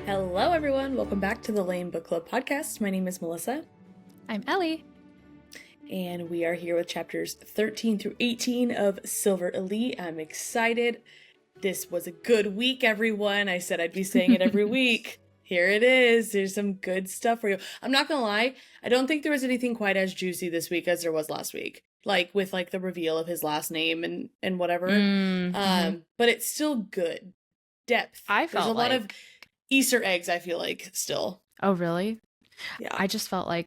Hello, everyone. Welcome back to the L.A.M.E Book Club podcast. My name is Melissa. I'm Ellie. And we are here with chapters 13 through 18 of Silver Elite. I'm excited. This was a good week, everyone. I said I'd be saying it every week. Here it is. There's some good stuff for you. I'm not going to lie. I don't think there was anything quite as juicy this week as there was last week. Like with like the reveal of his last name and whatever. But it's still good. Depth. There's a lot of Easter eggs, I feel like, still. Oh, really? Yeah. I just felt like,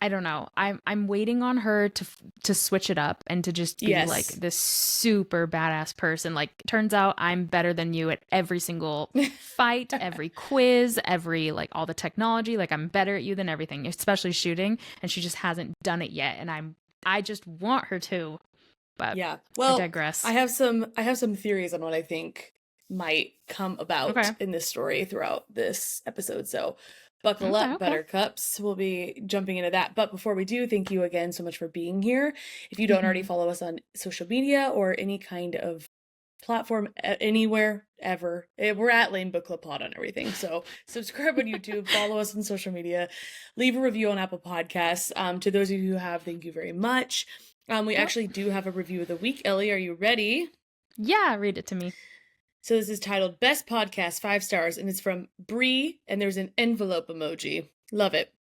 I don't know. I'm waiting on her to switch it up and to just be like this super badass person. Like, turns out I'm better than you at every single fight, every quiz, every like all the technology. Like, I'm better at you than everything, especially shooting. And she just hasn't done it yet. And I just want her to. But yeah, well, I digress. I have some theories on what I think might come about in this story throughout this episode. So buckle up, Buttercups. We'll be jumping into that. But before we do, thank you again so much for being here. If you don't already follow us on social media or any kind of platform anywhere, ever, we're at L.A.M.E Book Club Pod on everything. So subscribe on YouTube, follow us on social media, leave a review on Apple Podcasts. To those of you who have, thank you very much. We actually do have a review of the week. Ellie, are you ready? Yeah, read it to me. So this is titled Best Podcast, 5 stars, and it's from Bree, and there's an envelope emoji. Love it.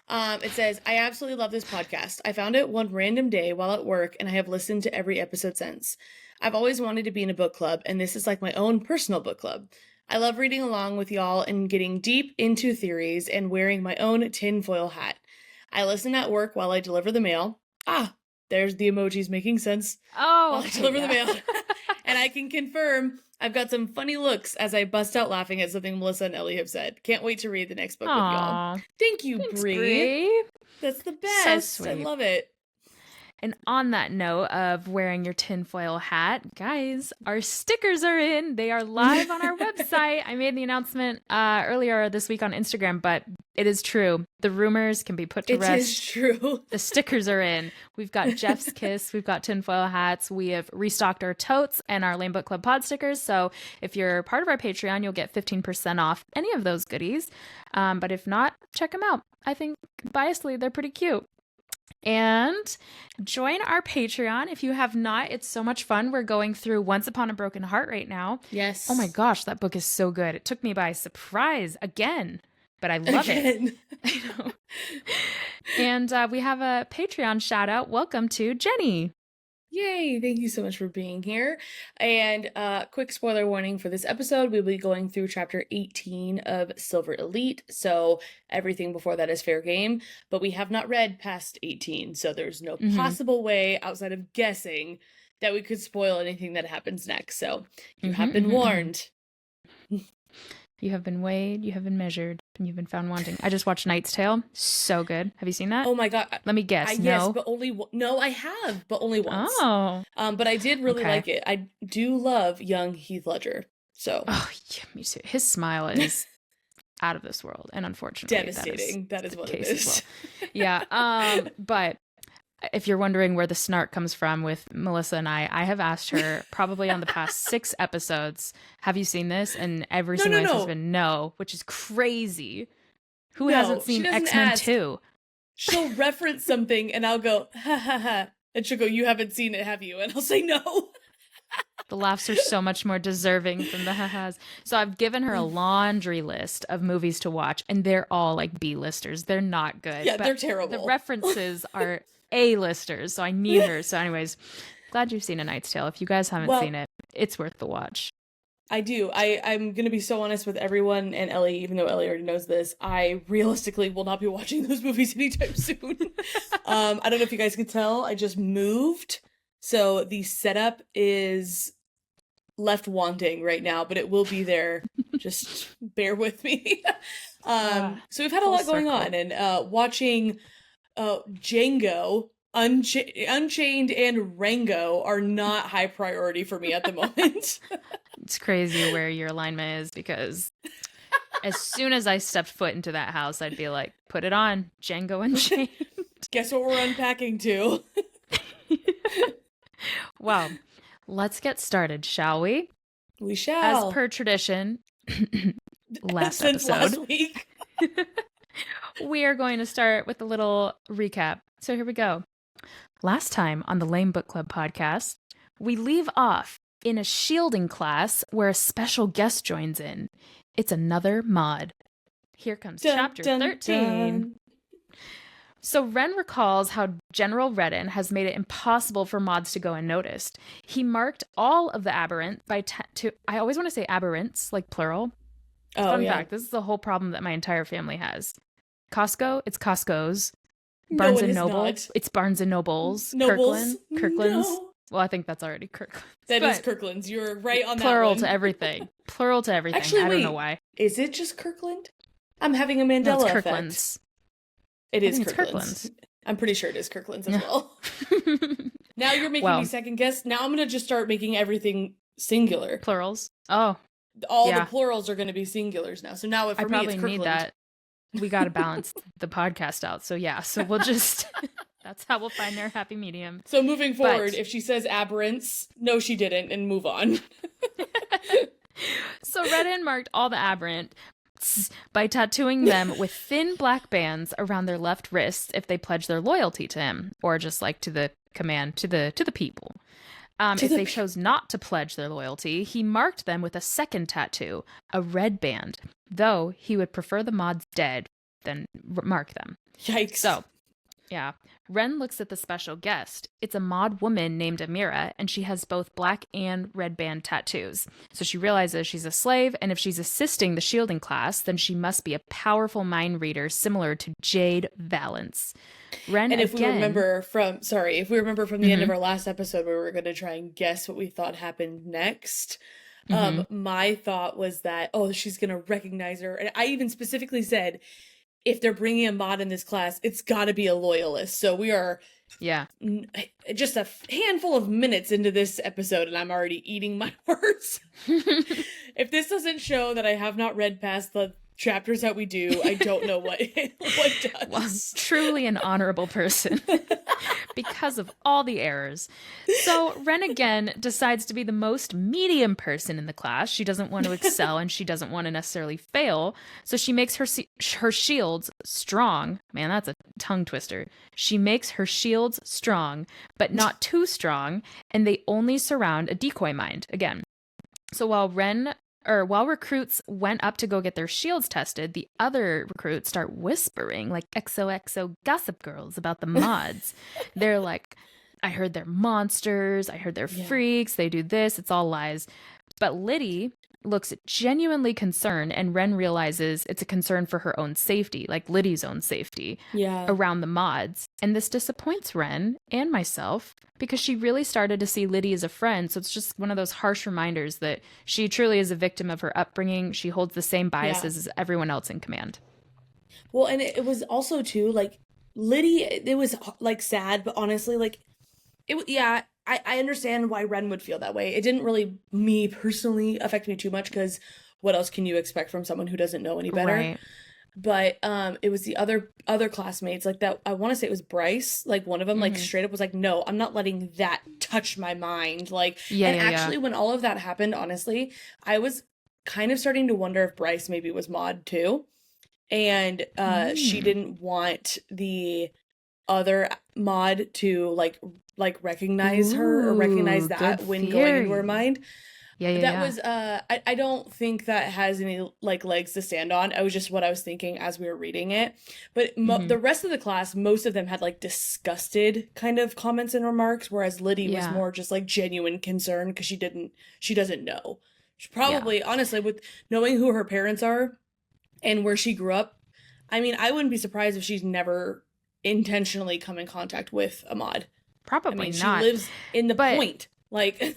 It says, I absolutely love this podcast. I found it one random day while at work, and I have listened to every episode since. I've always wanted to be in a book club, and this is like my own personal book club. I love reading along with y'all and getting deep into theories and wearing my own tinfoil hat. I listen at work while I deliver the mail. There's the emojis making sense. Oh, I deliver the mail. And I can confirm I've got some funny looks as I bust out laughing at something Melissa and Ellie have said. Can't wait to read the next book with y'all. Thank you, Bree. That's the best. So I love it. And on that note of wearing your tinfoil hat, guys, our stickers are in. They are live on our website. I made the announcement earlier this week on Instagram, but it is true. The rumors can be put to rest. It is true. The stickers are in. We've got Jeff's Kiss. We've got tinfoil hats. We have restocked our totes and our L.A.M.E Book Club pod stickers. So if you're part of our Patreon, you'll get 15% off any of those goodies. But if not, check them out. I think biasly, they're pretty cute. And join our Patreon if you have not. It's so much fun. We're going through Once Upon a Broken Heart right now. Yes. Oh my gosh, that book is so good. It took me by surprise again, but I love it. I know. And we have a Patreon shout out. Welcome to Jenny. Yay, thank you so much for being here. And quick spoiler warning for this episode, we'll be going through chapter 18 of Silver Elite, so everything before that is fair game, but we have not read past 18, so there's no possible way outside of guessing that we could spoil anything that happens next, so you have been warned. You have been weighed, you have been measured, and you've been found wanting. I just watched Knight's Tale. So good. Have you seen that? Oh my god. Let me guess. No. Yes, but only no, I have, but only once. Oh. But I did really like it. I do love young Heath Ledger. So. Oh, yeah, me too. His smile is out of this world, and unfortunately, devastating. That is what it is. Well. Yeah. But if you're wondering where the snark comes from with Melissa and I have asked her probably on the past 6 episodes, have you seen this? And every single answer has been no, which is crazy. Who hasn't seen X-Men 2? She'll reference something and I'll go, ha ha ha. And she'll go, you haven't seen it, have you? And I'll say no. The laughs are so much more deserving from the ha-has. So I've given her a laundry list of movies to watch, and they're all like B-listers. They're not good. Yeah, they're terrible. The references are A-listers, so I need her. So anyways, glad you've seen A Knight's Tale. If you guys haven't seen it, it's worth the watch. I do. I'm going to be so honest with everyone, and Ellie, even though Ellie already knows this, I realistically will not be watching those movies anytime soon. I don't know if you guys can tell, I just moved, so the setup is left wanting right now, but it will be there. Just bear with me. So we've had a lot going on, and watching Django, Unchained, and Rango are not high priority for me at the moment. It's crazy where your alignment is, because as soon as I stepped foot into that house, I'd be like, put it on, Django Unchained. Guess what we're unpacking to? Well, let's get started, shall we? We shall. As per tradition, last since episode. Last week. We are going to start with a little recap. So here we go. Last time on the L.A.M.E. Book Club podcast, we leave off in a shielding class where a special guest joins in. It's another mod. Here comes chapter 13. Dun. So Ren recalls how General Redden has made it impossible for mods to go unnoticed. He marked all of the aberrant by I always want to say aberrants, like plural. Fun fact, this is the whole problem that my entire family has. Costco, it's Costco's. Barnes and Noble, it's Barnes and Noble's. Kirkland's. No. Well, I think that's already Kirkland's. That is Kirkland's. You're right on that one. Plural to everything. Plural to everything. Actually, I don't know why. Is it just Kirkland? I'm having a Mandela effect. Kirkland's. It is Kirkland's. I'm pretty sure it is Kirkland's as well. Now you're making me second guess. Now I'm going to just start making everything singular. Plurals. Oh. All the plurals are going to be singulars now. So now for me, it's Kirkland. I probably need that. We got to balance the podcast out. So yeah, so we'll just, that's how we'll find their happy medium. So moving forward, if she says aberrants, no, she didn't, and move on. So Redden marked all the aberrant by tattooing them with thin black bands around their left wrists if they pledge their loyalty to him, or just like to the command, to the people. If they chose not to pledge their loyalty, he marked them with a second tattoo, a red band, though he would prefer the mods dead than mark them. Yikes. So, yeah. Ren looks at the special guest. It's a mod woman named Amira, and she has both black and red band tattoos. So she realizes she's a slave, and if she's assisting the shielding class, then she must be a powerful mind reader similar to Jade Valance. Ren, and if we remember from the end of our last episode where we were going to try and guess what we thought happened next, my thought was that, she's going to recognize her. And I even specifically said, if they're bringing a mod in this class, it's got to be a loyalist. So we are just a handful of minutes into this episode, and I'm already eating my words. If this doesn't show that I have not read past the chapters that we do, I don't know what does. Well, truly an honorable person because of all the errors. So Ren again decides to be the most medium person in the class. She doesn't want to excel and she doesn't want to necessarily fail. So she makes her shields strong. Man, that's a tongue twister. She makes her shields strong, but not too strong, and they only surround a decoy mind again. So while recruits went up to go get their shields tested, the other recruits start whispering like XOXO gossip girls about the mods. They're like, I heard they're monsters. I heard they're freaks. They do this. It's all lies. But Liddy looks genuinely concerned, and Ren realizes it's a concern for her own safety, like Liddy's own safety around the mods. And this disappoints Ren and myself because she really started to see Liddy as a friend. So it's just one of those harsh reminders that she truly is a victim of her upbringing. She holds the same biases as everyone else in command. Well, and it was also too, like, Liddy, it was like sad, but honestly, like, I understand why Ren would feel that way. It didn't really, me personally, affect me too much because what else can you expect from someone who doesn't know any better? Right. But it was the other classmates, like that. I want to say it was Bryce. Like one of them, like straight up was like, "No, I'm not letting that touch my mind." Like, actually, when all of that happened, honestly, I was kind of starting to wonder if Bryce maybe was mod too, and she didn't want the other mod to like recognize her or recognize that when going into her mind. That was I don't think that has any like legs to stand on. It was just what I was thinking as we were reading it. But the rest of the class, most of them had like disgusted kind of comments and remarks, whereas Liddy was more just like genuine concern because she doesn't know. She probably honestly, with knowing who her parents are and where she grew up, I mean, I wouldn't be surprised if she's never intentionally come in contact with a mod. Probably not. She lives in the point. Like,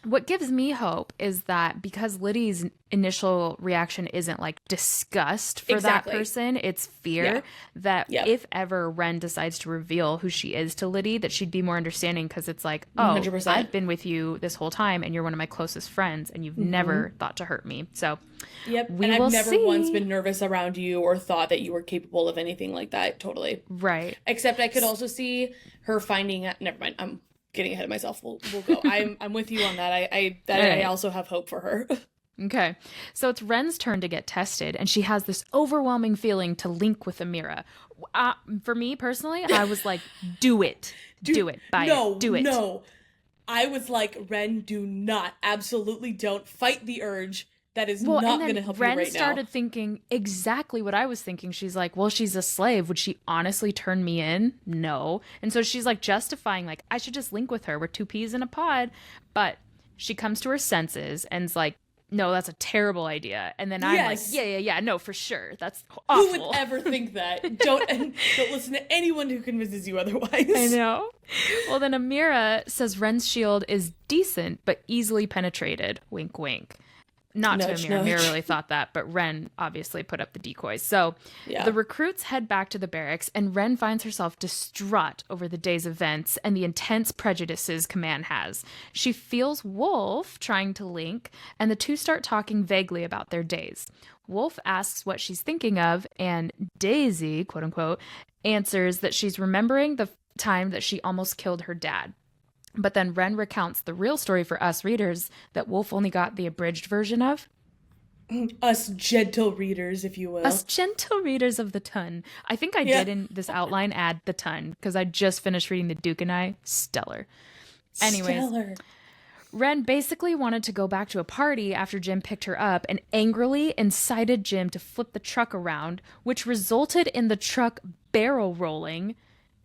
what gives me hope is that because Liddy's initial reaction isn't like disgust for that person, it's fear that if ever Ren decides to reveal who she is to Liddy, that she'd be more understanding because it's like, 100%. I've been with you this whole time and you're one of my closest friends and you've never thought to hurt me. So and I've never once been nervous around you or thought that you were capable of anything like that. Totally. Right. Except I could also see her finding out. Never mind. I'm getting ahead of myself. We'll go. I'm with you on that. I also have hope for her. Okay. So it's Ren's turn to get tested, and she has this overwhelming feeling to link with Amira. For me personally, I was like, do it. Do it. Buy it. Do it. No. I was like, Ren, do not. Absolutely don't. Fight the urge. That is not going to help you right now. Ren started thinking exactly what I was thinking. She's like, well, she's a slave. Would she honestly turn me in? No. And so she's like justifying, like, I should just link with her. We're two peas in a pod. But she comes to her senses and's like, no, that's a terrible idea. And then I'm like, yeah, no, for sure. That's awful. Who would ever think that? Don't listen to anyone who convinces you otherwise. I know. Well, then Amira says Ren's shield is decent, but easily penetrated. Wink, wink. Not nudge, to Amira. Amira really thought that, but Ren obviously put up the decoys. So the recruits head back to the barracks, and Ren finds herself distraught over the day's events and the intense prejudices Command has. She feels Wolf trying to link, and the two start talking vaguely about their days. Wolf asks what she's thinking of, and Daisy, quote unquote, answers that she's remembering the time that she almost killed her dad. But then Ren recounts the real story for us readers that Wolf only got the abridged version of. Us gentle readers, if you will. Us gentle readers of the ton. I think I did in this outline add the ton, because I just finished reading The Duke and I. Stellar. Anyways, Ren basically wanted to go back to a party after Jim picked her up and angrily incited Jim to flip the truck around, which resulted in the truck barrel rolling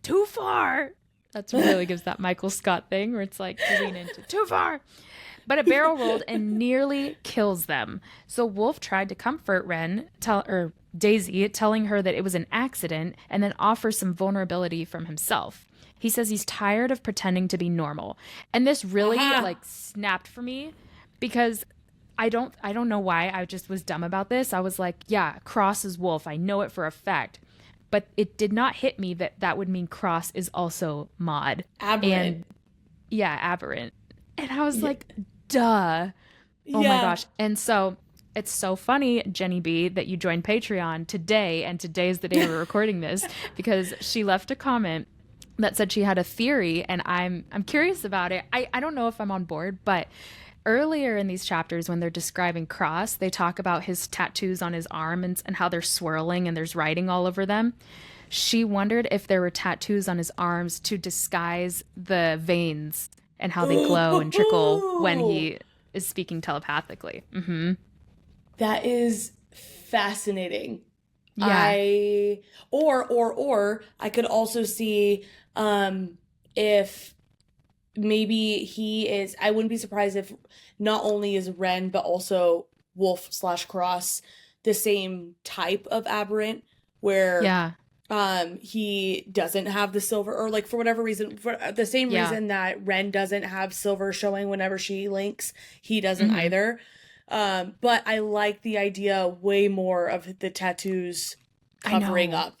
too far. That really gives that Michael Scott thing where it's like you lean into too far. But it barrel rolled and nearly kills them. So Wolf tried to comfort Daisy, telling her that it was an accident, and then offers some vulnerability from himself. He says he's tired of pretending to be normal. And this really snapped for me because I don't know why I just was dumb about this. I was like, yeah, Cross is Wolf. I know it for a fact. But it did not hit me that would mean Cross is also Maud. Aberrant. Aberrant. And I was like, duh. Oh my gosh. And so it's so funny, Jenny B, that you joined Patreon today, and today is the day we're recording this, because she left a comment that said she had a theory, and I'm curious about it. I don't know if I'm on board, but earlier in these chapters, when they're describing Cross, they talk about his tattoos on his arm and how they're swirling and there's writing all over them. She wondered if there were tattoos on his arms to disguise the veins and how they glow and trickle when he is speaking telepathically. Mm-hmm. That is fascinating. Yeah. Or I could also see if maybe he is, I wouldn't be surprised if not only is Ren, but also Wolf/Cross the same type of aberrant, where he doesn't have the silver, or like for whatever reason, for the same reason that Ren doesn't have silver showing whenever she links, he doesn't either. But I like the idea way more of the tattoos covering up.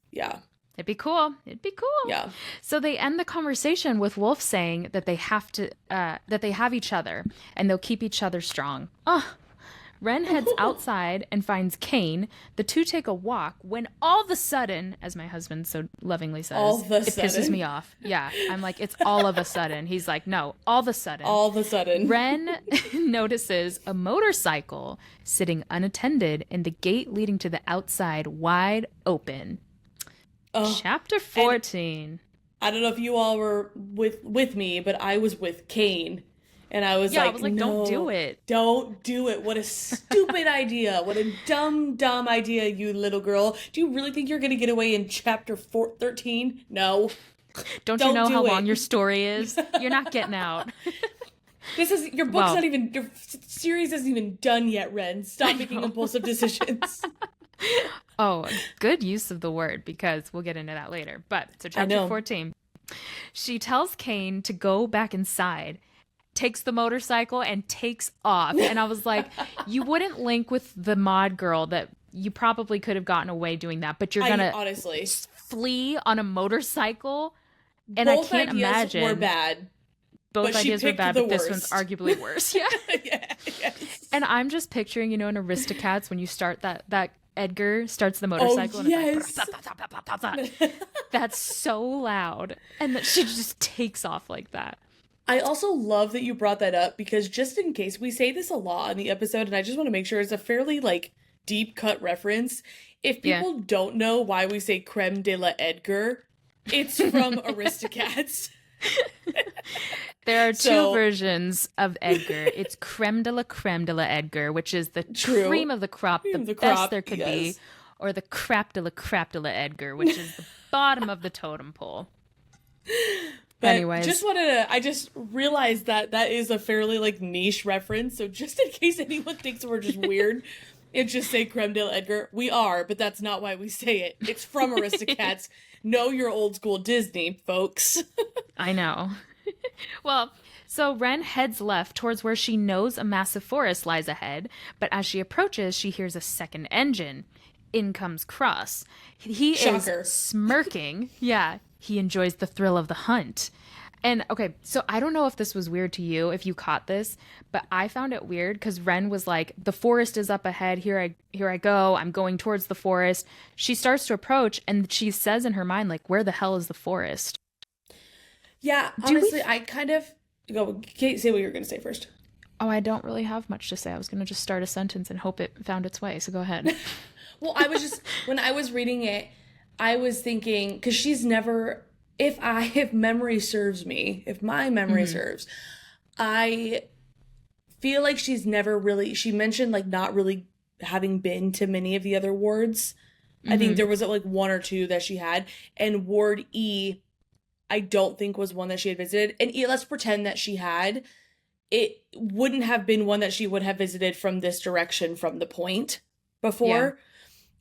Yeah. It'd be cool. Yeah. So they end the conversation with Wolf saying that they have each other and they'll keep each other strong. Ren heads outside and finds Kaine. The two take a walk when all of a sudden, as my husband so lovingly says, pisses me off. Yeah. I'm like, it's all of a sudden. He's like, no, all of a sudden. All of a sudden. Ren notices a motorcycle sitting unattended and the gate leading to the outside wide open. Chapter 14. I don't know if you all were with me, but I was with Kaine. And I was like, no, don't do it. Don't do it. What a stupid idea. What a dumb idea, you little girl. Do you really think you're going to get away in chapter 13? No. Don't you know how long your story is? You're not getting out. Your book's not even, your series isn't even done yet, Ren. Stop making impulsive decisions. Oh, good use of the word, because we'll get into that later. But, so chapter 14. She tells Kaine to go back inside, takes the motorcycle, and takes off. And I was like, you wouldn't link with the mod girl that you probably could have gotten away doing that, but you're going to honestly flee on a motorcycle? And both I can't imagine. Were bad. Both ideas were bad, but this one's arguably worse. Yeah. Yes. And I'm just picturing, in Aristocats, when you start that Edgar starts the motorcycle and it's like, that's so loud. And that she just takes off like that. I also love that you brought that up because just in case, we say this a lot in the episode, and I just want to make sure it's a fairly like deep cut reference. If people don't know why we say creme de la Edgar, it's from Aristocats. There are two versions of Edgar. It's creme de la Edgar, which is the cream of the crop, the best there could be, or the crap de la Edgar, which is the bottom of the totem pole. But anyways, I just realized that is a fairly like niche reference. So just in case anyone thinks we're just weird and just say creme de la Edgar, we are, but that's not why we say it. It's from Aristocats. Know your old school Disney, folks. I know. Well, so Wren heads left towards where she knows a massive forest lies ahead, but as she approaches, she hears a second engine. In comes Cross. He Shocker. Is smirking. Yeah, he enjoys the thrill of the hunt. And okay, so I don't know if this was weird to you, if you caught this, but I found it weird because Wren was like, the forest is up ahead. Here I go. I'm going towards the forest. She starts to approach and she says in her mind, like, where the hell is the forest? Yeah, honestly, I kind of say what you're going to say first. Oh, I don't really have much to say. I was going to just start a sentence and hope it found its way. So go ahead. Well, I was just, when I was reading it, I was thinking, because she's never, if memory serves me, if my memory serves, I feel like she's never really, she mentioned like not really having been to many of the other wards. I think there was like one or two that she had, and Ward E, I don't think was one that she had visited. And let's pretend that she had. It wouldn't have been one that she would have visited from this direction from the point before. Yeah.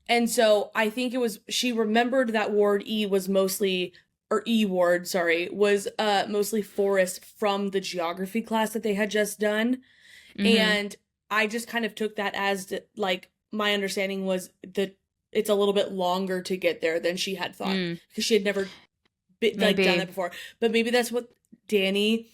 And so I think it was, she remembered that Ward E was mostly, or E Ward, sorry, was mostly forest from the geography class that they had just done. And I just kind of took that as like, my understanding was that it's a little bit longer to get there than she had thought. Because she had never done that before. But maybe that's what Dani,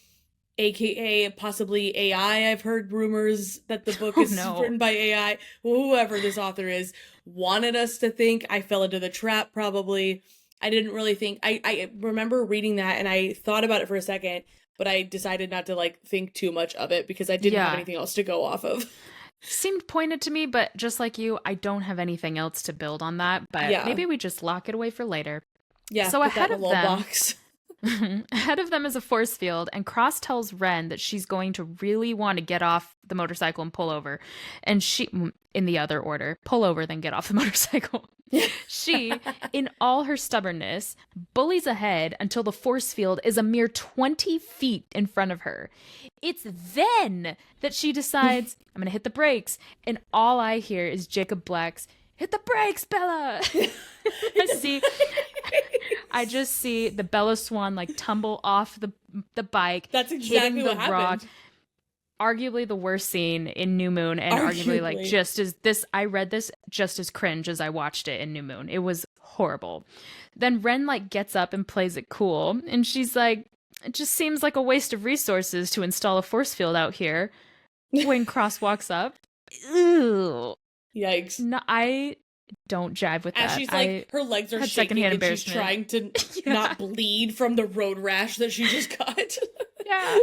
aka possibly AI, I've heard rumors that the book is written by AI, whoever this author is, wanted us to think. I fell into the trap probably. I didn't really think, I remember reading that and I thought about it for a second, but I decided not to like think too much of it because I didn't have anything else to go off of. Seemed pointed to me, but just like you, I don't have anything else to build on that, but maybe we just lock it away for later. Yeah, so ahead of them, box. Ahead of them is a force field, and Cross tells Wren that she's going to really want to get off the motorcycle and pull over. And she, in the other order, pull over, then get off the motorcycle. She, in all her stubbornness, bullies ahead until the force field is a mere 20 feet in front of her. It's then that she decides, I'm going to hit the brakes. And all I hear is Jacob Black's, hit the brakes, Bella! I just see the Bella Swan like tumble off the bike. That's exactly what happened. Rock. Arguably the worst scene in New Moon, and arguably like just as this, I read this just as cringe as I watched it in New Moon. It was horrible. Then Wren like gets up and plays it cool, and she's like, it just seems like a waste of resources to install a force field out here. When Cross walks up, ew. Yikes. No, I don't jive with that. As she's like, her legs are shaking and she's trying to not bleed from the road rash that she just got. Yeah.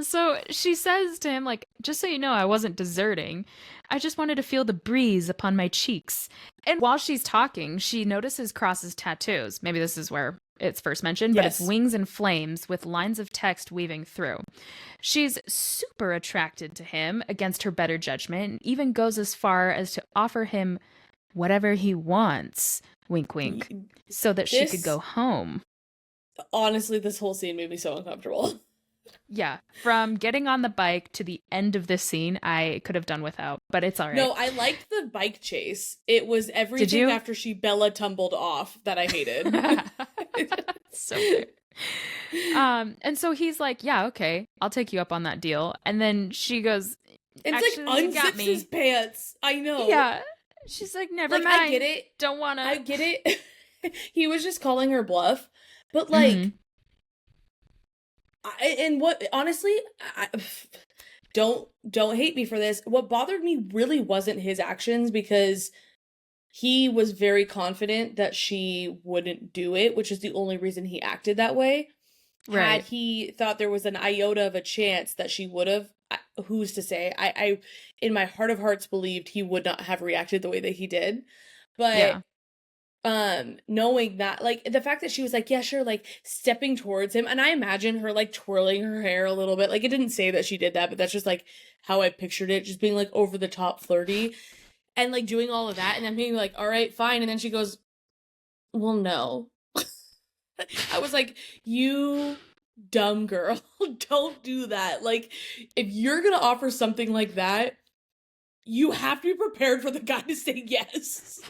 So she says to him, like, just so you know, I wasn't deserting. I just wanted to feel the breeze upon my cheeks. And while she's talking, she notices Cross's tattoos. Maybe this is where it's first mentioned, but it's wings and flames with lines of text weaving through. She's super attracted to him against her better judgment, and even goes as far as to offer him whatever he wants, wink wink, so that she could go home. Honestly, this whole scene made me so uncomfortable. Yeah, from getting on the bike to the end of this scene, I could have done without, but it's all right. No, I liked the bike chase. It was everything after Bella tumbled off that I hated. So weird. And so he's like, yeah, okay, I'll take you up on that deal. And then she goes, it's like unzips his pants. I know. Yeah. She's like, never mind. I get it. Don't wanna. I get it. He was just calling her bluff. But like, honestly, don't hate me for this. What bothered me really wasn't his actions, because he was very confident that she wouldn't do it, which is the only reason he acted that way. had he thought there was an iota of a chance that she would have, who's to say? I in my heart of hearts believed he would not have reacted the way that he did. But knowing that, like, the fact that she was like, yeah, sure, like, stepping towards him, and I imagine her, like, twirling her hair a little bit, like, it didn't say that she did that, but that's just, like, how I pictured it, just being, like, over the top flirty, and, like, doing all of that, and then being like, all right, fine, and then she goes, well, no. I was like, you dumb girl, don't do that. Like, if you're gonna offer something like that, you have to be prepared for the guy to say yes.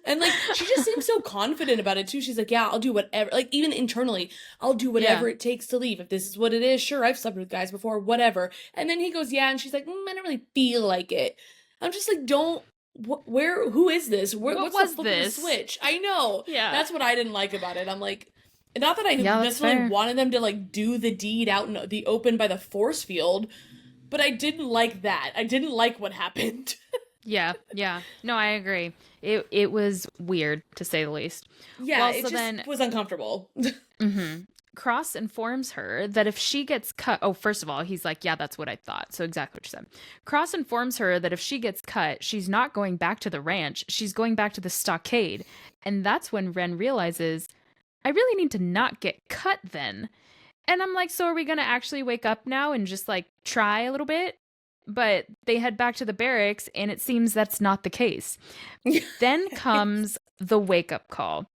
And, like, she just seems so confident about it, too. She's like, yeah, I'll do whatever. Like, even internally, I'll do whatever it takes to leave. If this is what it is, sure, I've slept with guys before, whatever. And then he goes, yeah, and she's like, I don't really feel like it. I'm just like, don't, who is this? What's the flip of the switch? I know. Yeah. That's what I didn't like about it. I'm like, not that I necessarily wanted them to, like, do the deed out in the open by the force field, but I didn't like that. I didn't like what happened. Yeah. No, I agree. It was weird, to say the least. Yeah, it just was uncomfortable. Cross informs her that if she gets cut... Oh, first of all, he's like, yeah, that's what I thought. So exactly what you said. Cross informs her that if she gets cut, she's not going back to the ranch. She's going back to the stockade. And that's when Ren realizes, I really need to not get cut then. And I'm like, so are we going to actually wake up now and just, like, try a little bit? But they head back to the barracks, and it seems that's not the case. Then comes the wake-up call.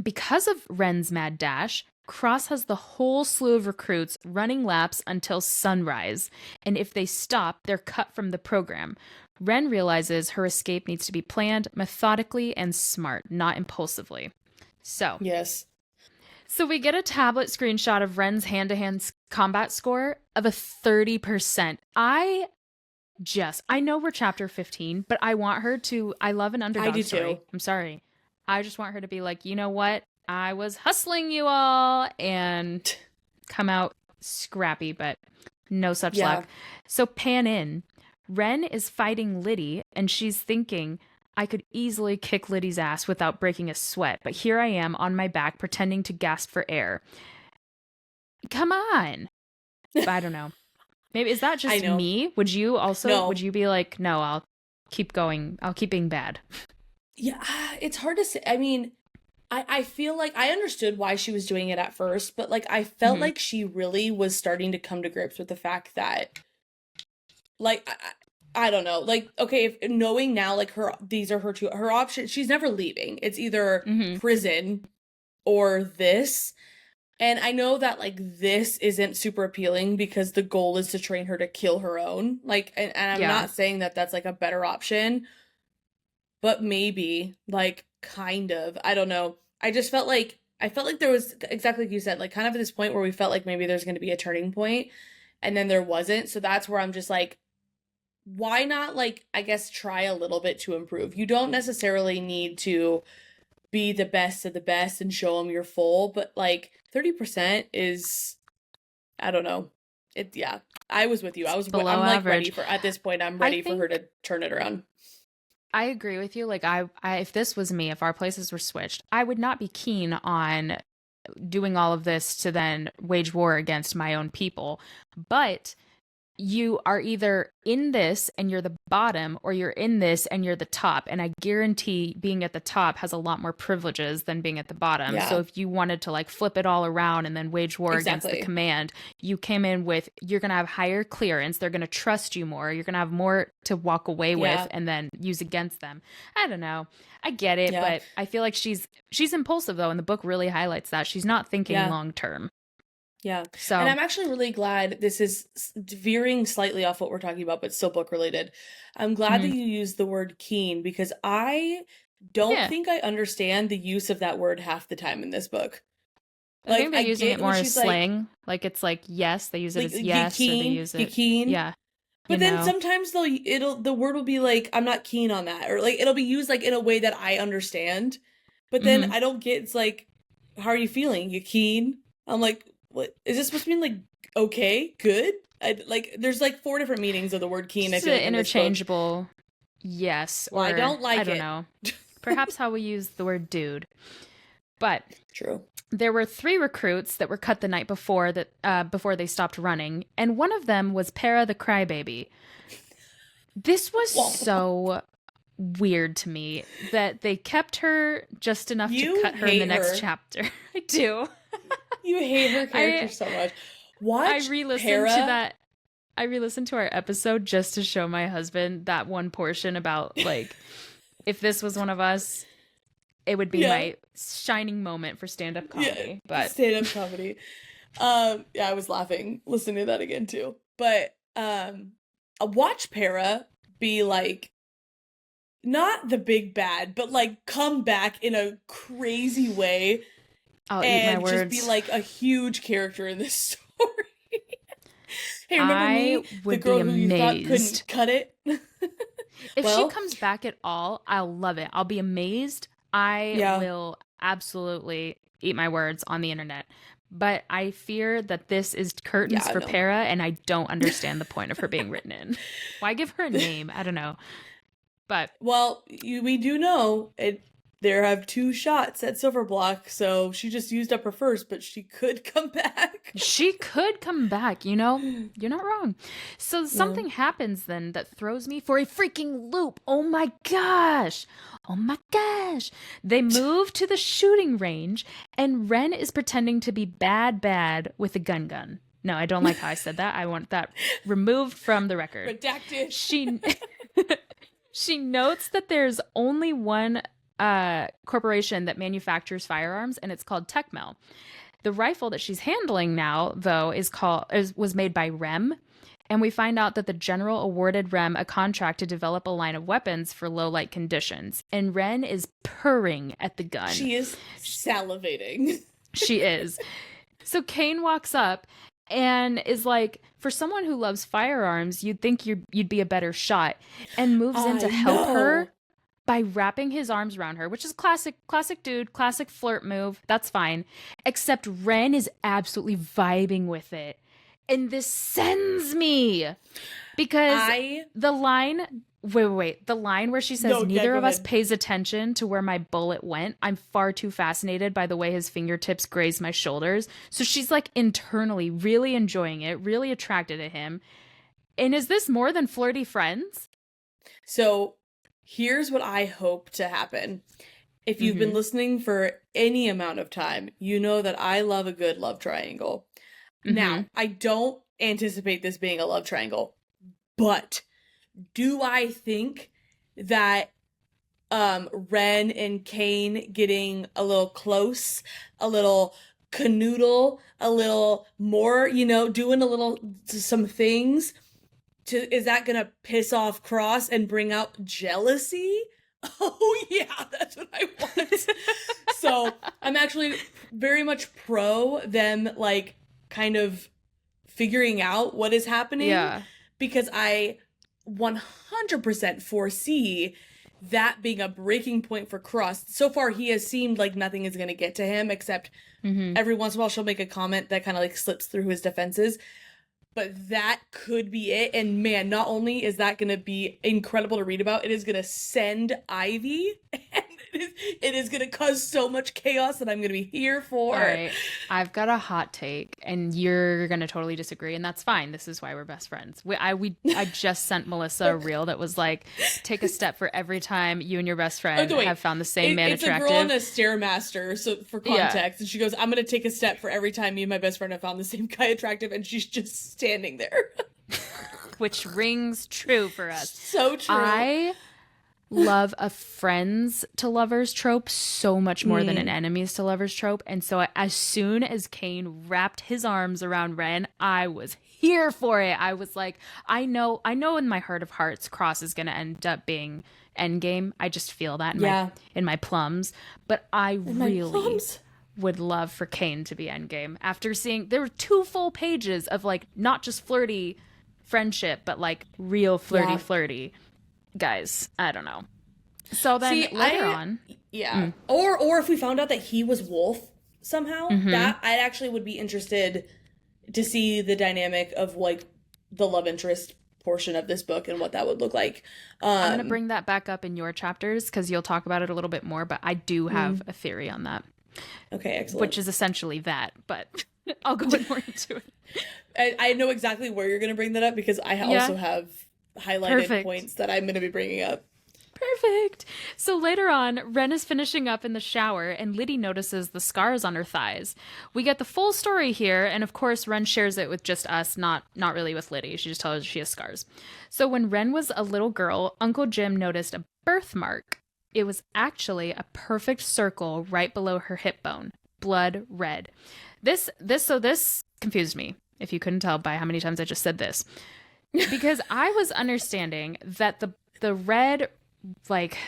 Because of Ren's mad dash, Cross has the whole slew of recruits running laps until sunrise. And if they stop, they're cut from the program. Ren realizes her escape needs to be planned methodically and smart, not impulsively. So we get a tablet screenshot of Ren's hand-to-hand combat score of a 30%. I know we're chapter 15, but I want her to, I love an underdog story. Too. I'm sorry. I just want her to be like, you know what? I was hustling you all and come out scrappy, but no such luck. So pan in. Ren is fighting Liddy, and she's thinking, I could easily kick Liddy's ass without breaking a sweat, but here I am on my back pretending to gasp for air. Come on. I don't know. Maybe is that just me? Would you also would you be like, no, I'll keep going. I'll keep being bad. Yeah, it's hard to say. I mean, I feel like I understood why she was doing it at first, but, like, I felt like she really was starting to come to grips with the fact that, like, I don't know, like, okay, if knowing now, like, these are her options, she's never leaving. It's either prison or this. And I know that, like, this isn't super appealing because the goal is to train her to kill her own. Like, and I'm not saying that that's, like, a better option, but maybe, like, kind of. I don't know. I felt like there was, exactly like you said, like, kind of at this point where we felt like maybe there's going to be a turning point, and then there wasn't. So that's where I'm just like, why not, like, I guess try a little bit to improve? You don't necessarily need to be the best of the best and show them you're full, but, like, 30% is, I don't know. I was with you. I'm like ready for, at this point, I'm ready for her to turn it around. I agree with you. Like, I if this was me, if our places were switched, I would not be keen on doing all of this to then wage war against my own people. But you are either in this and you're the bottom, or you're in this and you're the top. And I guarantee being at the top has a lot more privileges than being at the bottom. Yeah. So if you wanted to, like, flip it all around and then wage war against the command, you came in with, you're going to have higher clearance. They're going to trust you more. You're going to have more to walk away with and then use against them. I don't know. I get it, but I feel like she's impulsive, though. And the book really highlights that. She's not thinking long term. Yeah. So, and I'm actually really glad, this is veering slightly off what we're talking about, but still book related. I'm glad that you used the word keen, because I don't think I understand the use of that word half the time in this book. Like, I think they're using it more as slang. Like, it's like, yes, they use it as yes, keen, or they use it. Keen. Yeah. But then sometimes the word will be like, I'm not keen on that. Or, like, it'll be used, like, in a way that I understand. But then I don't get, it's like, how are you feeling? You keen? I'm like, what is this supposed to mean? Like, okay, good? There's like 4 different meanings of the word keen. I feel like interchangeable. Yes. Well, I don't like it. I don't know. Perhaps how we use the word dude. But true. There were 3 recruits that were cut the night before before they stopped running, and one of them was Para the crybaby. This was so weird to me that they kept her just enough to cut her in the next chapter. I do. You hate her character so much. Watch I re-listened to our episode just to show my husband that one portion about, like, if this was one of us, it would be my shining moment for stand-up comedy. But stand-up comedy. I was laughing listening to that again too. But watch Para be like, not the big bad, but like come back in a crazy way. I'll eat my words. Just be like a huge character in this story. Hey, remember me? The girl who you thought couldn't cut it? If she comes back at all, I'll love it. I'll be amazed. I will absolutely eat my words on the internet. But I fear that this is curtains for Para, and I don't understand the point of her being written in. Why give her a name? I don't know. But we do know there have 2 shots at Silverblock, so she just used up her first, but she could come back. She could come back, you know? You're not wrong. So something happens then that throws me for a freaking loop. Oh my gosh. Oh my gosh. They move to the shooting range, and Ren is pretending to be bad with a gun. No, I don't like how I said that. I want that removed from the record. Redacted. She notes that there's only one corporation that manufactures firearms, and it's called Tecmel. The rifle that she's handling now, though, was made by R.E.M., and we find out that the general awarded R.E.M. a contract to develop a line of weapons for low light conditions, and Ren is purring at the gun. She is salivating. She is. So Kaine walks up and is like, for someone who loves firearms, you'd think you'd be a better shot, and moves in to help her by wrapping his arms around her, which is classic dude, classic flirt move. That's fine. Except Ren is absolutely vibing with it. And this sends me. Because the line... Wait. The line where she says, neither of us pays attention to where my bullet went. I'm far too fascinated by the way his fingertips graze my shoulders. So she's like internally really enjoying it, really attracted to him. And is this more than flirty friends? So... here's what I hope to happen. If you've been listening for any amount of time, you know that I love a good love triangle. Now, I don't anticipate this being a love triangle, but do I think that Ren and Kaine getting a little close, a little canoodle, a little more, doing some things, is that gonna piss off Cross and bring out jealousy? Oh yeah, that's what I want. So I'm actually very much pro them like kind of figuring out what is happening. Yeah. Because I 100% foresee that being a breaking point for Cross. So far he has seemed like nothing is gonna get to him, except every once in a while she'll make a comment that kind of like slips through his defenses. But that could be it. And man, not only is that going to be incredible to read about, it is going to send Ivy. And it is going to cause so much chaos that I'm going to be here for. All right. I've got a hot take, and you're going to totally disagree. And that's fine. This is why we're best friends. I just sent Melissa a reel that was like, take a step for every time you and your best friend have found the same man attractive. It's a girl in a Stairmaster, so for context. Yeah. And she goes, I'm going to take a step for every time me and my best friend have found the same guy attractive. And she's just standing there. Which rings true for us. So true. I love a friends to lovers trope so much more than an enemies to lovers trope. And so as soon as Kaine wrapped his arms around Ren, I was here for it. I was like, I know in my heart of hearts, Cross is going to end up being endgame. I just feel that in my plums. But I really would love for Kaine to be endgame. After seeing, there were 2 full pages of like, not just flirty friendship, but like real flirty. Guys, I don't know. So then later on. Yeah. Or if we found out that he was Wolf somehow, that I actually would be interested to see the dynamic of like the love interest portion of this book and what that would look like. I'm going to bring that back up in your chapters because you'll talk about it a little bit more, but I do have a theory on that. Okay, excellent. Which is essentially that, but I'll go more into it. I know exactly where you're going to bring that up because I also have highlighted points that I'm going to be bringing up. Perfect. So later on, Ren is finishing up in the shower and Liddy notices the scars on her thighs. We get the full story here, and of course Ren shares it with just us, not really with Liddy. She just tells us she has scars. So when Ren was a little girl, Uncle Jim noticed a birthmark. It was actually a perfect circle right below her hip bone, blood red. This confused me, if you couldn't tell by how many times I just said this. Because I was understanding that the red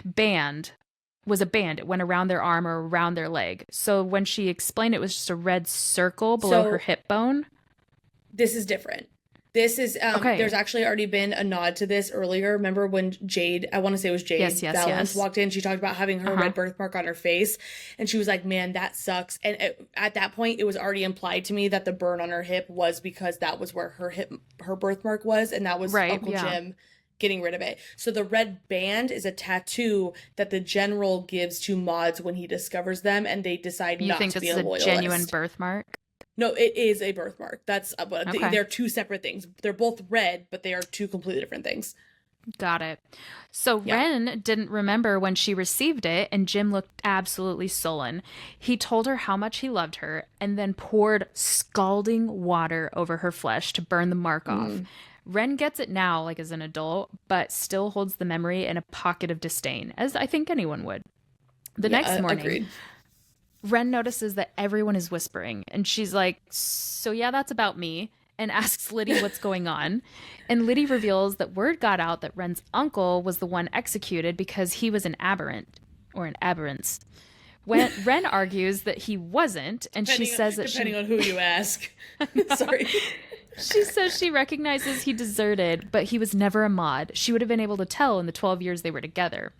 band was a band. It went around their arm or around their leg. So when she explained it was just a red circle below her hip bone. This is different. This is, there's actually already been a nod to this earlier. Remember when Jade, I want to say it was Jade Valance walked in, she talked about having her red birthmark on her face. And she was like, man, that sucks. And at that point, it was already implied to me that the burn on her hip was because that was where her birthmark was. And that was Uncle Jim getting rid of it. So the red band is a tattoo that the general gives to mods when he discovers them, and they decide not to be a loyalist. You think this is a genuine birthmark? No, it is a birthmark. That's they're two separate things. They're both red, but they are two completely different things. Got it. So Ren didn't remember when she received it, and Jim looked absolutely sullen. He told her how much he loved her, and then poured scalding water over her flesh to burn the mark off. Ren gets it now, as an adult, but still holds the memory in a pocket of disdain, as I think anyone would. The next morning, Ren notices that everyone is whispering, and she's like, so yeah, that's about me, and asks Liddy what's going on. And Liddy reveals that word got out that Ren's uncle was the one executed because he was an aberrant, or an aberrance. When Ren argues that he wasn't, and she says that depending on who you ask. Sorry. She says she recognizes he deserted, but he was never a mod. She would have been able to tell in the 12 years they were together.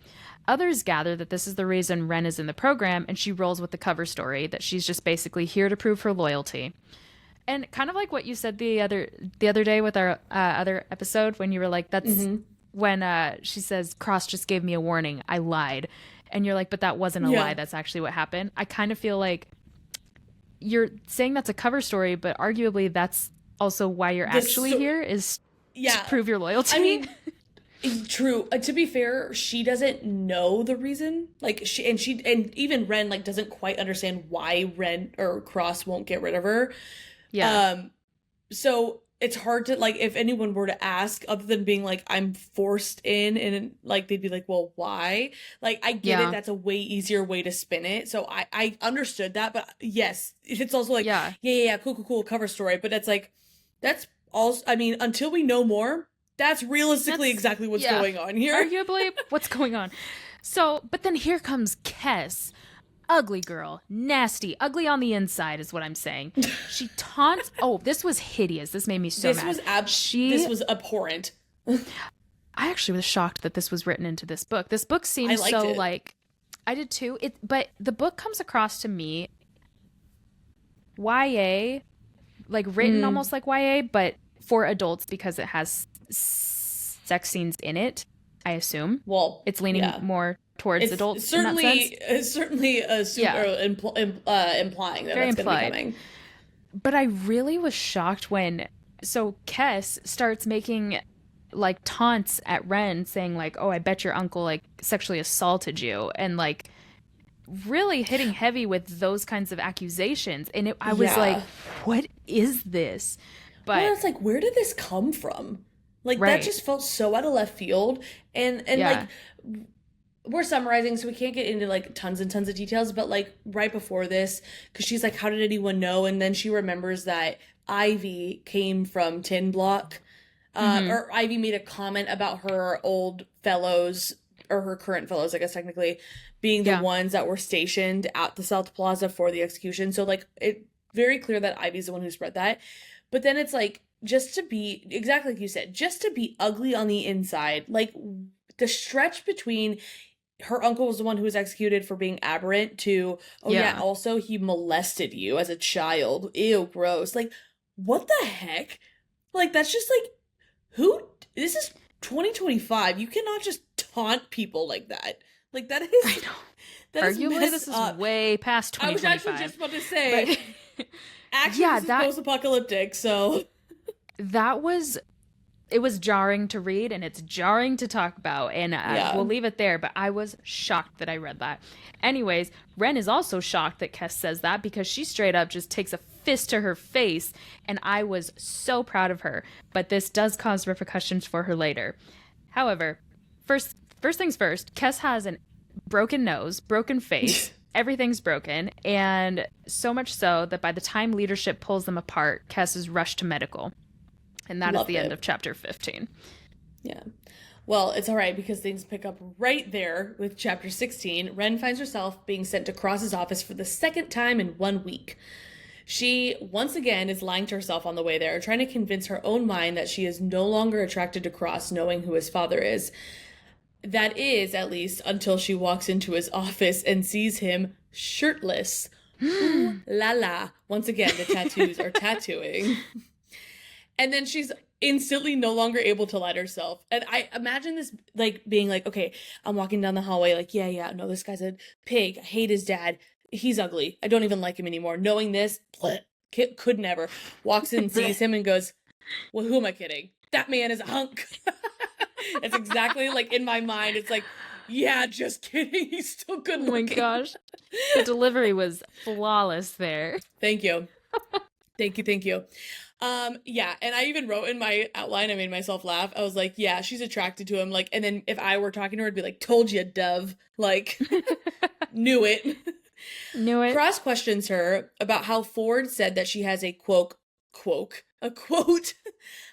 Others gather that this is the reason Ren is in the program, and she rolls with the cover story, that she's just basically here to prove her loyalty. And kind of like what you said the other day with our other episode, when you were like, that's when she says, Cross just gave me a warning, I lied. And you're like, but that wasn't a lie, that's actually what happened. I kind of feel like you're saying that's a cover story, but arguably that's also why you're actually here, is to prove your loyalty. I mean, true. To be fair, she doesn't know the reason. And even Ren doesn't quite understand why Ren or Cross won't get rid of her. Yeah. So it's hard to if anyone were to ask, other than being like, I'm forced in, and they'd be like, well, why? I get it. That's a way easier way to spin it. So I understood that, but yes, it's also cool cover story. But it's that's also, I mean, until we know more, that's realistically exactly what's going on here. Arguably what's going on. So, but then here comes Kess. Ugly girl. Nasty. Ugly on the inside is what I'm saying. She taunts. Oh, this was hideous. This made me so mad. This was abhorrent. I actually was shocked that this was written into this book. This book seems so I did too. But the book comes across to me YA, written almost like YA, but for adults because it has sex scenes in it, I assume. Well, it's leaning more towards adults. Certainly, it's certainly implying that Very that's going to be coming. But I really was shocked when Kess starts making taunts at Ren, saying oh, I bet your uncle sexually assaulted you, and really hitting heavy with those kinds of accusations. And I was like, what is this? But it's where did this come from? That just felt so out of left field. And we're summarizing, so we can't get into tons and tons of details, but right before this, because she's how did anyone know? And then she remembers that Ivy came from Tin Block, or Ivy made a comment about her old fellows, or her current fellows, I guess technically, being the ones that were stationed at the South Plaza for the execution. So it very clear that Ivy's the one who spread that. But then it's just to be, exactly like you said, just to be ugly on the inside, the stretch between her uncle was the one who was executed for being aberrant to, also he molested you as a child. Ew, gross. What the heck? That's just who? This is 2025. You cannot just taunt people like that. Like, that I is, know. that is Arguably, this is up. way past 2025. I was actually just about to say, but actually, yeah, this is post-apocalyptic, so. it was jarring to read and it's jarring to talk about, and we'll leave it there, but I was shocked that I read that. Anyways, Ren is also shocked that Kess says that, because she straight up just takes a fist to her face, and I was so proud of her, but this does cause repercussions for her later. However, first things first, Kess has a broken nose, broken face, everything's broken, and so much so that by the time leadership pulls them apart, Kess is rushed to medical. And that is the end of chapter 15. Yeah. Well, it's all right, because things pick up right there with chapter 16. Ren finds herself being sent to Cross's office for the second time in 1 week. She, once again, is lying to herself on the way there, trying to convince her own mind that she is no longer attracted to Cross, knowing who his father is. That is, at least, until she walks into his office and sees him shirtless. Ooh la la. Once again, the tattoos are tattooing. And then she's instantly no longer able to let herself. And I imagine this, like, being like, okay, I'm walking down the hallway, like, yeah, no, this guy's a pig. I hate his dad. He's ugly. I don't even like him anymore. Knowing this, could never. Walks in, sees him, and goes, well, who am I kidding? That man is a hunk. It's exactly like in my mind. It's like, yeah, just kidding. He's still good looking. Oh my gosh. The delivery was flawless there. Thank you. Thank you. Yeah, and I even wrote in my outline, I made myself laugh. I was like, yeah, she's attracted to him. Like, and then if I were talking to her, I'd be like, told you, dove. Like, knew it. Knew it. Cross questions her about how Ford said that she has a quote,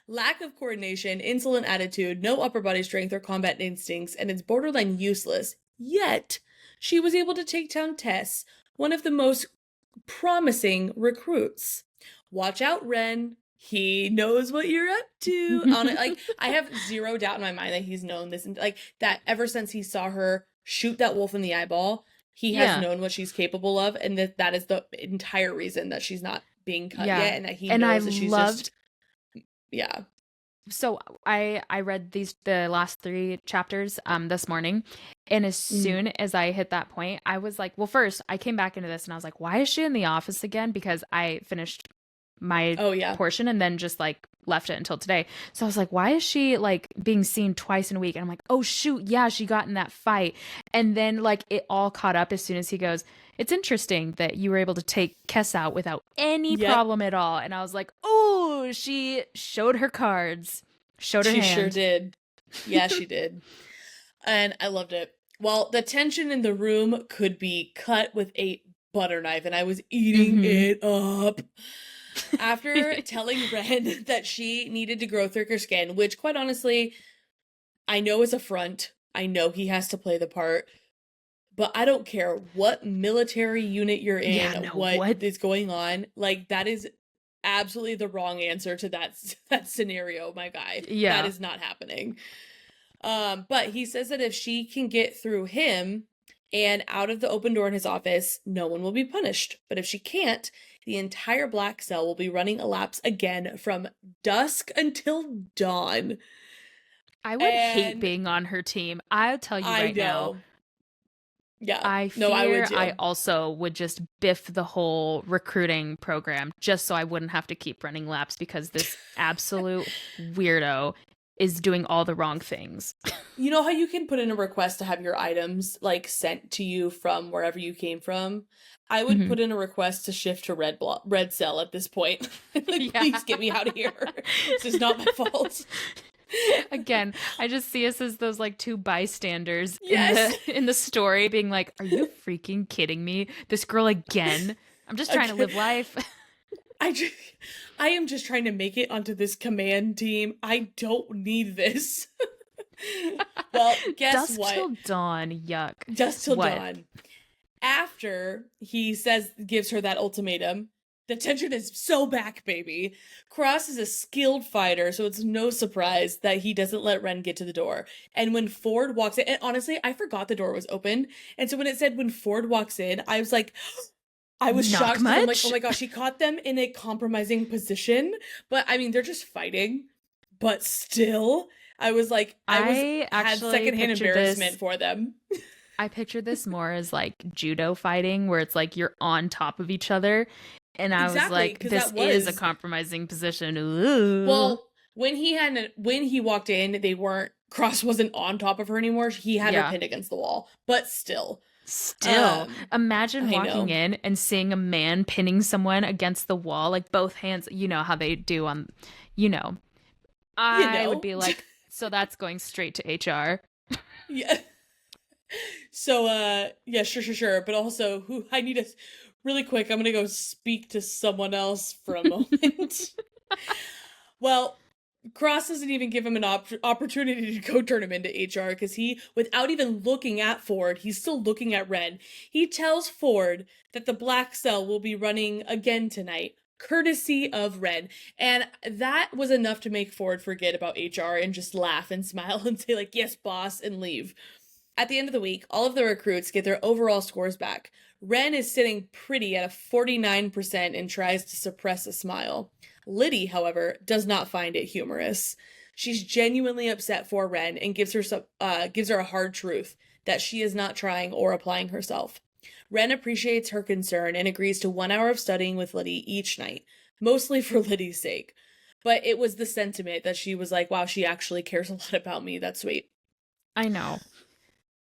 lack of coordination, insolent attitude, no upper body strength or combat instincts, and it's borderline useless. Yet, she was able to take down Tess, one of the most promising recruits. Watch out, Ren. He knows what you're up to. Like, I have zero doubt in my mind that he's known this, and like that ever since he saw her shoot that wolf in the eyeball, he has known what she's capable of, and that is the entire reason that she's not being cut yet, and that he knows that she's just. Yeah. So I read the last 3 chapters this morning, and as soon as I hit that point, I was like, well, first I came back into this and I was like, why is she in the office again? Because I finished my portion and then just like left it until today. So I was like, why is she like being seen twice in a week? And I'm like, oh shoot, yeah, she got in that fight. And then like it all caught up as soon as he goes, it's interesting that you were able to take Kess out without any problem at all. And I was like, oh, she showed her cards. Showed her hand. She sure did. Yeah, she did. And I loved it. Well, the tension in the room could be cut with a butter knife, and I was eating it up. After telling Ren that she needed to grow thicker skin, which quite honestly, I know is a front. I know he has to play the part. But I don't care what military unit you're in, what is going on. Like, that is absolutely the wrong answer to that scenario, my guy. Yeah. That is not happening. But he says that if she can get through him and out of the open door in his office, no one will be punished. But if she can't, the entire black cell will be running a laps again from dusk until dawn. I would hate being on her team. I'll tell you right now. Yeah. I would too. I also would just biff the whole recruiting program just so I wouldn't have to keep running laps because this absolute weirdo is doing all the wrong things. You know how you can put in a request to have your items like sent to you from wherever you came from? I would put in a request to shift to red cell at this point. Like, please get me out of here. This is not my fault. Again, I just see us as those like 2 bystanders in the story being like, are you freaking kidding me? This girl again? I'm just trying to live life. I am just trying to make it onto this command team. I don't need this. Well, guess what? Dusk till dawn. Yuck. Dusk till dawn. After he gives her that ultimatum, the tension is so back, baby. Cross is a skilled fighter, so it's no surprise that he doesn't let Ren get to the door. And when Ford walks in, and honestly, I forgot the door was open. And so when it said when Ford walks in, I was like, I was shocked. I'm like, oh my gosh, he caught them in a compromising position. But I mean, they're just fighting. But still, I was like, I had secondhand embarrassment for them. I pictured this more as like judo fighting, where it's like you're on top of each other. And I was like, this is a compromising position. Ooh. Well, when he walked in, Cross wasn't on top of her anymore. He had her pinned against the wall. But still. Imagine walking in and seeing a man pinning someone against the wall, like both hands, you know how they do on, I would be like, so that's going straight to HR. Yeah. So, yeah, sure. But also, I need to, really quick, I'm going to go speak to someone else for a moment. Well, Cross doesn't even give him an opportunity to go turn him into HR because he, without even looking at Ford, he's still looking at Ren. He tells Ford that the black cell will be running again tonight, courtesy of Ren. And that was enough to make Ford forget about HR and just laugh and smile and say like, yes, boss, and leave. At the end of the week, all of the recruits get their overall scores back. Ren is sitting pretty at a 49% and tries to suppress a smile. Liddy, however, does not find it humorous. She's genuinely upset for Ren and gives her a hard truth that she is not trying or applying herself. Ren appreciates her concern and agrees to 1 hour of studying with Liddy each night, mostly for Liddy's sake. But it was the sentiment that she was like, wow, she actually cares a lot about me. That's sweet. I know.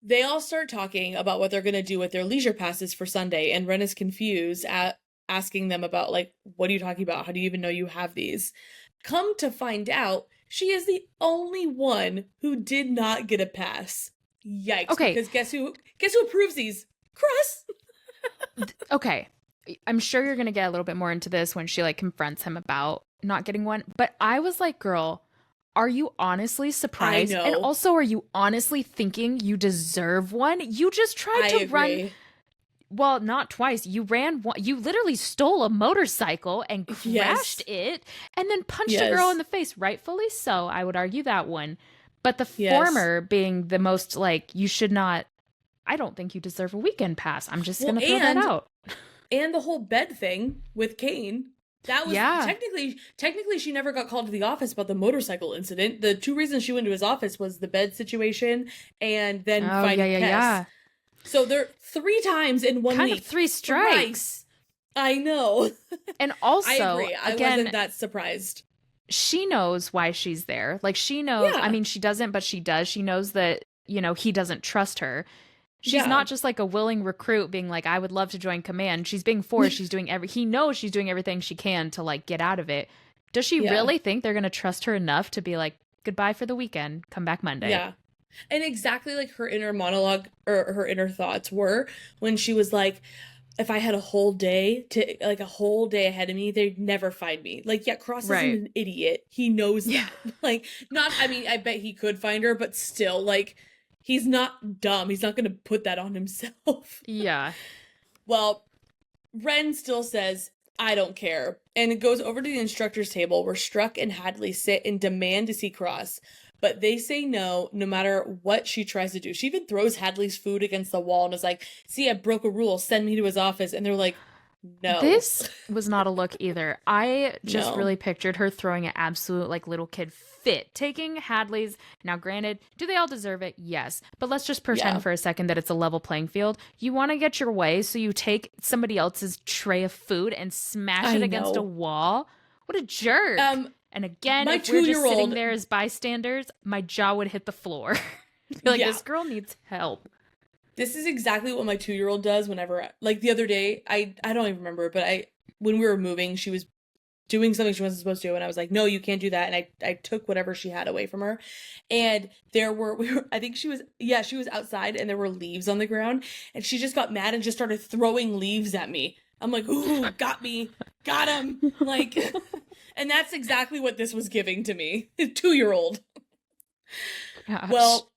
They all start talking about what they're going to do with their leisure passes for Sunday, and Ren is confused at asking them about, like, what are you talking about? How do you even know you have these? Come to find out, she is the only one who did not get a pass. Yikes. Okay. Because guess who approves these? Cross. Okay. I'm sure you're going to get a little bit more into this when she, like, confronts him about not getting one. But I was like, girl, are you honestly surprised? I know. And also, are you honestly thinking you deserve one? You just tried to run. Well, not twice. You ran one. You literally stole a motorcycle and crashed it and then punched a girl in the face. Rightfully so. I would argue that one. But the former being the most like, you should not, I don't think you deserve a weekend pass. I'm just going to throw that out. And the whole bed thing with Kaine. That was technically she never got called to the office about the motorcycle incident. The two reasons she went to his office was the bed situation and then finding Kess. Yeah. So they're 3 times in 1 week. Kind of 3 strikes. I know. And also, I agree. I wasn't that surprised. She knows why she's there. Like, she knows. Yeah. I mean, she doesn't, but she does. She knows that, he doesn't trust her. She's not just like a willing recruit being like, I would love to join command. She's being forced. She's doing he knows she's doing everything she can to like get out of it. Does she really think they're going to trust her enough to be like, goodbye for the weekend, come back Monday? Yeah. And exactly like her inner monologue or her inner thoughts were when she was like, if I had a whole day ahead of me, they'd never find me. Like, yeah, Cross isn't an idiot. He knows that. Like, I bet he could find her, but still, like, he's not dumb. He's not going to put that on himself. Yeah. Well, Ren still says, I don't care. And it goes over to the instructor's table where Struck and Hadley sit and demand to see Cross. But they say no matter what she tries to do. She even throws Hadley's food against the wall and is like, see, I broke a rule. Send me to his office. And they're like, no. This was not a look either. I just really pictured her throwing an absolute like little kid fit, taking Hadley's. Now, granted, do they all deserve it? Yes. But let's just pretend for a second that it's a level playing field. You want to get your way, so you take somebody else's tray of food and smash it against a wall? What a jerk. And again, if we're just sitting there as bystanders, my jaw would hit the floor. Like, this girl needs help. This is exactly what my 2-year-old does whenever, like the other day, I don't even remember, but when we were moving, she was doing something she wasn't supposed to, and I was like, no, you can't do that, and I took whatever she had away from her, and I think she was outside, and there were leaves on the ground, and she just got mad and just started throwing leaves at me. I'm like, ooh, got me, got him, like, and that's exactly what this was giving to me, 2-year-old. Gosh. Well,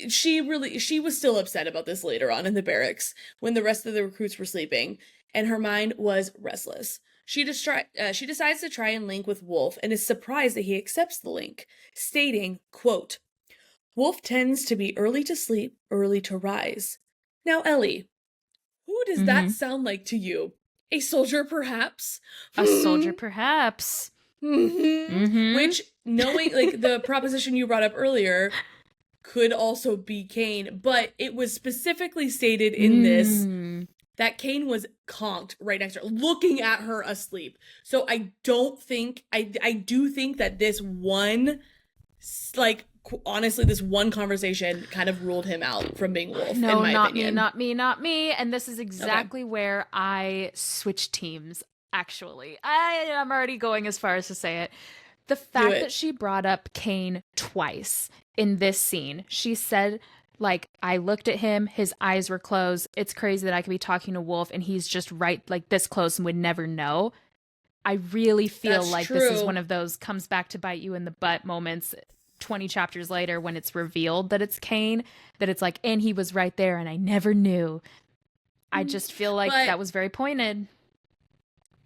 she was still upset about this later on in the barracks when the rest of the recruits were sleeping, and her mind was restless. She decides to try and link with Wolf and is surprised that he accepts the link, stating, quote, Wolf tends to be early to sleep, early to rise. Now, Ellie, who does that sound like to you? A soldier, perhaps? A soldier, perhaps. Which, knowing, like, the proposition you brought up earlier, could also be Kaine, but it was specifically stated in this that Kaine was conked right next to her, looking at her asleep. So I don't think, I do think that this one, like, honestly, this one conversation kind of ruled him out from being Wolf, no, in my not opinion. me, not me, not me. And this is exactly where I switch teams, actually. I'm already going as far as to say it. The fact that she brought up Kaine twice in this scene, she said, like, I looked at him, his eyes were closed. It's crazy that I could be talking to Wolf and he's just right, like, this close and would never know. I really feel like this is one of those comes back to bite you in the butt moments 20 chapters later when it's revealed that it's Kaine, that it's like, and he was right there and I never knew. I just feel like that was very pointed.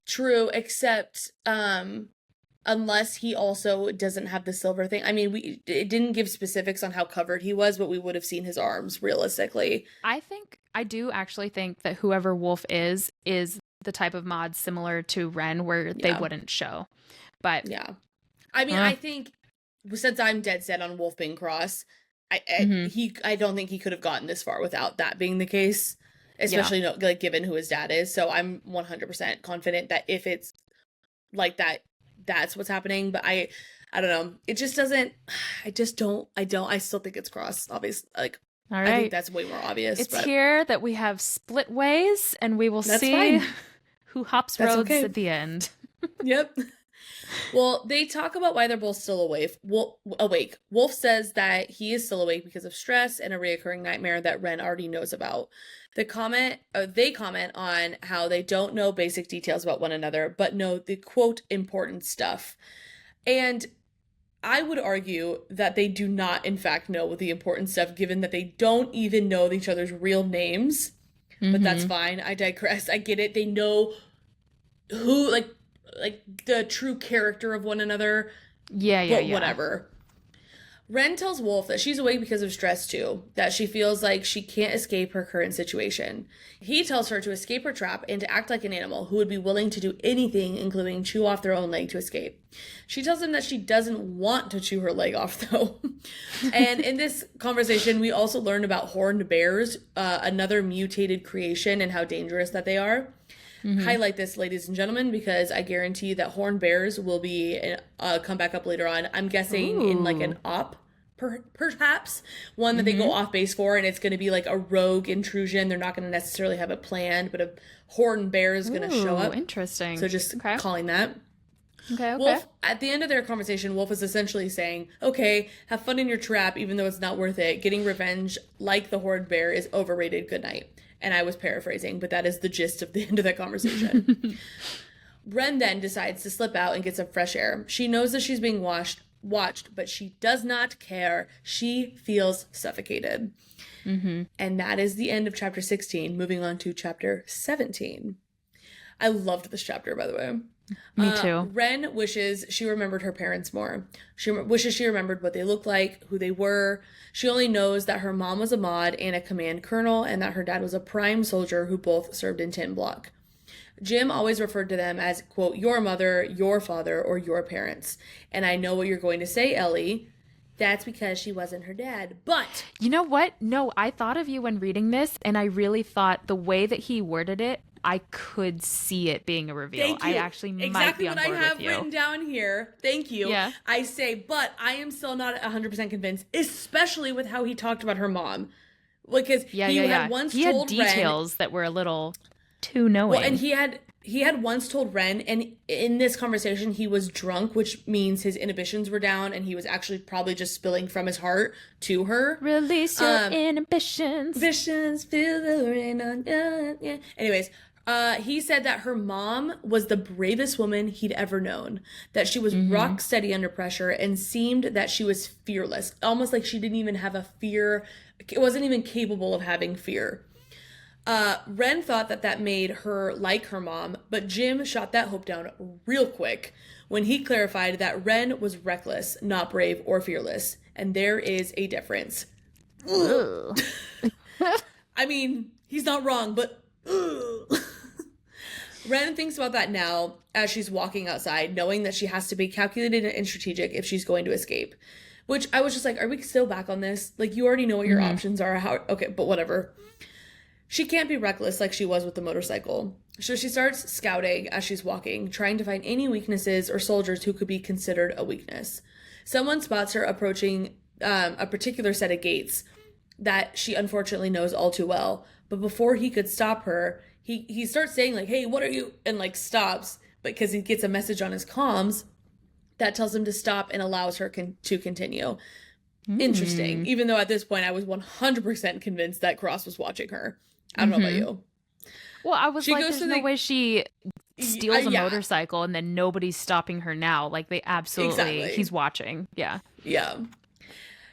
True, except unless he also doesn't have the silver thing. I mean, it didn't give specifics on how covered he was, but we would have seen his arms realistically. I do actually think that whoever Wolf is the type of mod similar to Ren where they wouldn't show. But yeah. I mean, I think since I'm dead set on Wolf being cross, I don't think he could have gotten this far without that being the case, especially like given who his dad is. So I'm 100% confident that if it's like that, that's what's happening. But I don't know. It just doesn't. I still think it's cross. Obviously, like, all right. I think that's way more obvious. It's here that we have split ways, and we will see who hops roads at the end. Yep. Well, they talk about why they're both still awake. Wolf says that he is still awake because of stress and a reoccurring nightmare that Ren already knows about. They comment on how they don't know basic details about one another, but know the, quote, important stuff. And I would argue that they do not, in fact, know the important stuff, given that they don't even know each other's real names. But that's fine. I digress. I get it. They know who, like the true character of one another. Yeah. Whatever. Ren tells Wolf that she's awake because of stress too, that she feels like she can't escape her current situation. He tells her to escape her trap and to act like an animal who would be willing to do anything, including chew off their own leg to escape. She tells him that she doesn't want to chew her leg off though. And in this conversation, we also learn about horned bears, another mutated creation, and how dangerous that they are. Highlight this, ladies and gentlemen, because I guarantee that horned bears will be come back up later on. I'm guessing in like an op, perhaps one that they go off base for, and it's going to be like a rogue intrusion. They're not going to necessarily have it planned, but a horned bear is going to show up. Interesting. So just calling that. Okay. Wolf, at the end of their conversation, Wolf is essentially saying, okay, have fun in your trap, even though it's not worth it. Getting revenge like the horned bear is overrated. Good night. And I was paraphrasing, but that is the gist of the end of that conversation. Ren then decides to slip out and get some fresh air. She knows that she's being watched, but she does not care. She feels suffocated. And that is the end of chapter 16. Moving on to chapter 17. I loved this chapter, by the way. Me too. Ren wishes she remembered her parents more. She wishes she remembered what they looked like, who they were. She only knows that her mom was a mod and a command colonel, and that her dad was a prime soldier who both served in 10 Block. Jim always referred to them as, quote, your mother, your father, or your parents. And I know what you're going to say, Ellie. That's because she wasn't her dad. But you know what? No, I thought of you when reading this, and I really thought the way that he worded it, I could see it being a reveal. Thank you. I actually might be on board with you. Exactly what I have written down here. Thank you. Yeah. I say, but I am still not 100% convinced, especially with how he talked about her mom. Because he had once told Ren details that were a little too knowing. Well, and he had once told Ren, and in this conversation, he was drunk, which means his inhibitions were down, and he was actually probably just spilling from his heart to her. Release your inhibitions. Inhibitions, feel the rain on you. Anyways, he said that her mom was the bravest woman he'd ever known, that she was rock steady under pressure and seemed that she was fearless, almost like she didn't even have a fear, wasn't even capable of having fear. Ren thought that made her like her mom, but Jim shot that hope down real quick when he clarified that Ren was reckless, not brave or fearless, and there is a difference. I mean, he's not wrong, but Ren thinks about that now as she's walking outside, knowing that she has to be calculated and strategic if she's going to escape. Which I was just like, are we still back on this? Like, you already know what your options are. Okay, but whatever. She can't be reckless like she was with the motorcycle. So she starts scouting as she's walking, trying to find any weaknesses or soldiers who could be considered a weakness. Someone spots her approaching a particular set of gates that she unfortunately knows all too well. But before he could stop her, he starts saying, like, hey, what are you? And, like, stops because he gets a message on his comms that tells him to stop and allows her to continue. Interesting. Even though at this point I was 100% convinced that Cross was watching her. I don't know about you. Well, I was like, there's no way she steals a motorcycle and then nobody's stopping her now. Like, they absolutely, he's watching. Yeah. Yeah.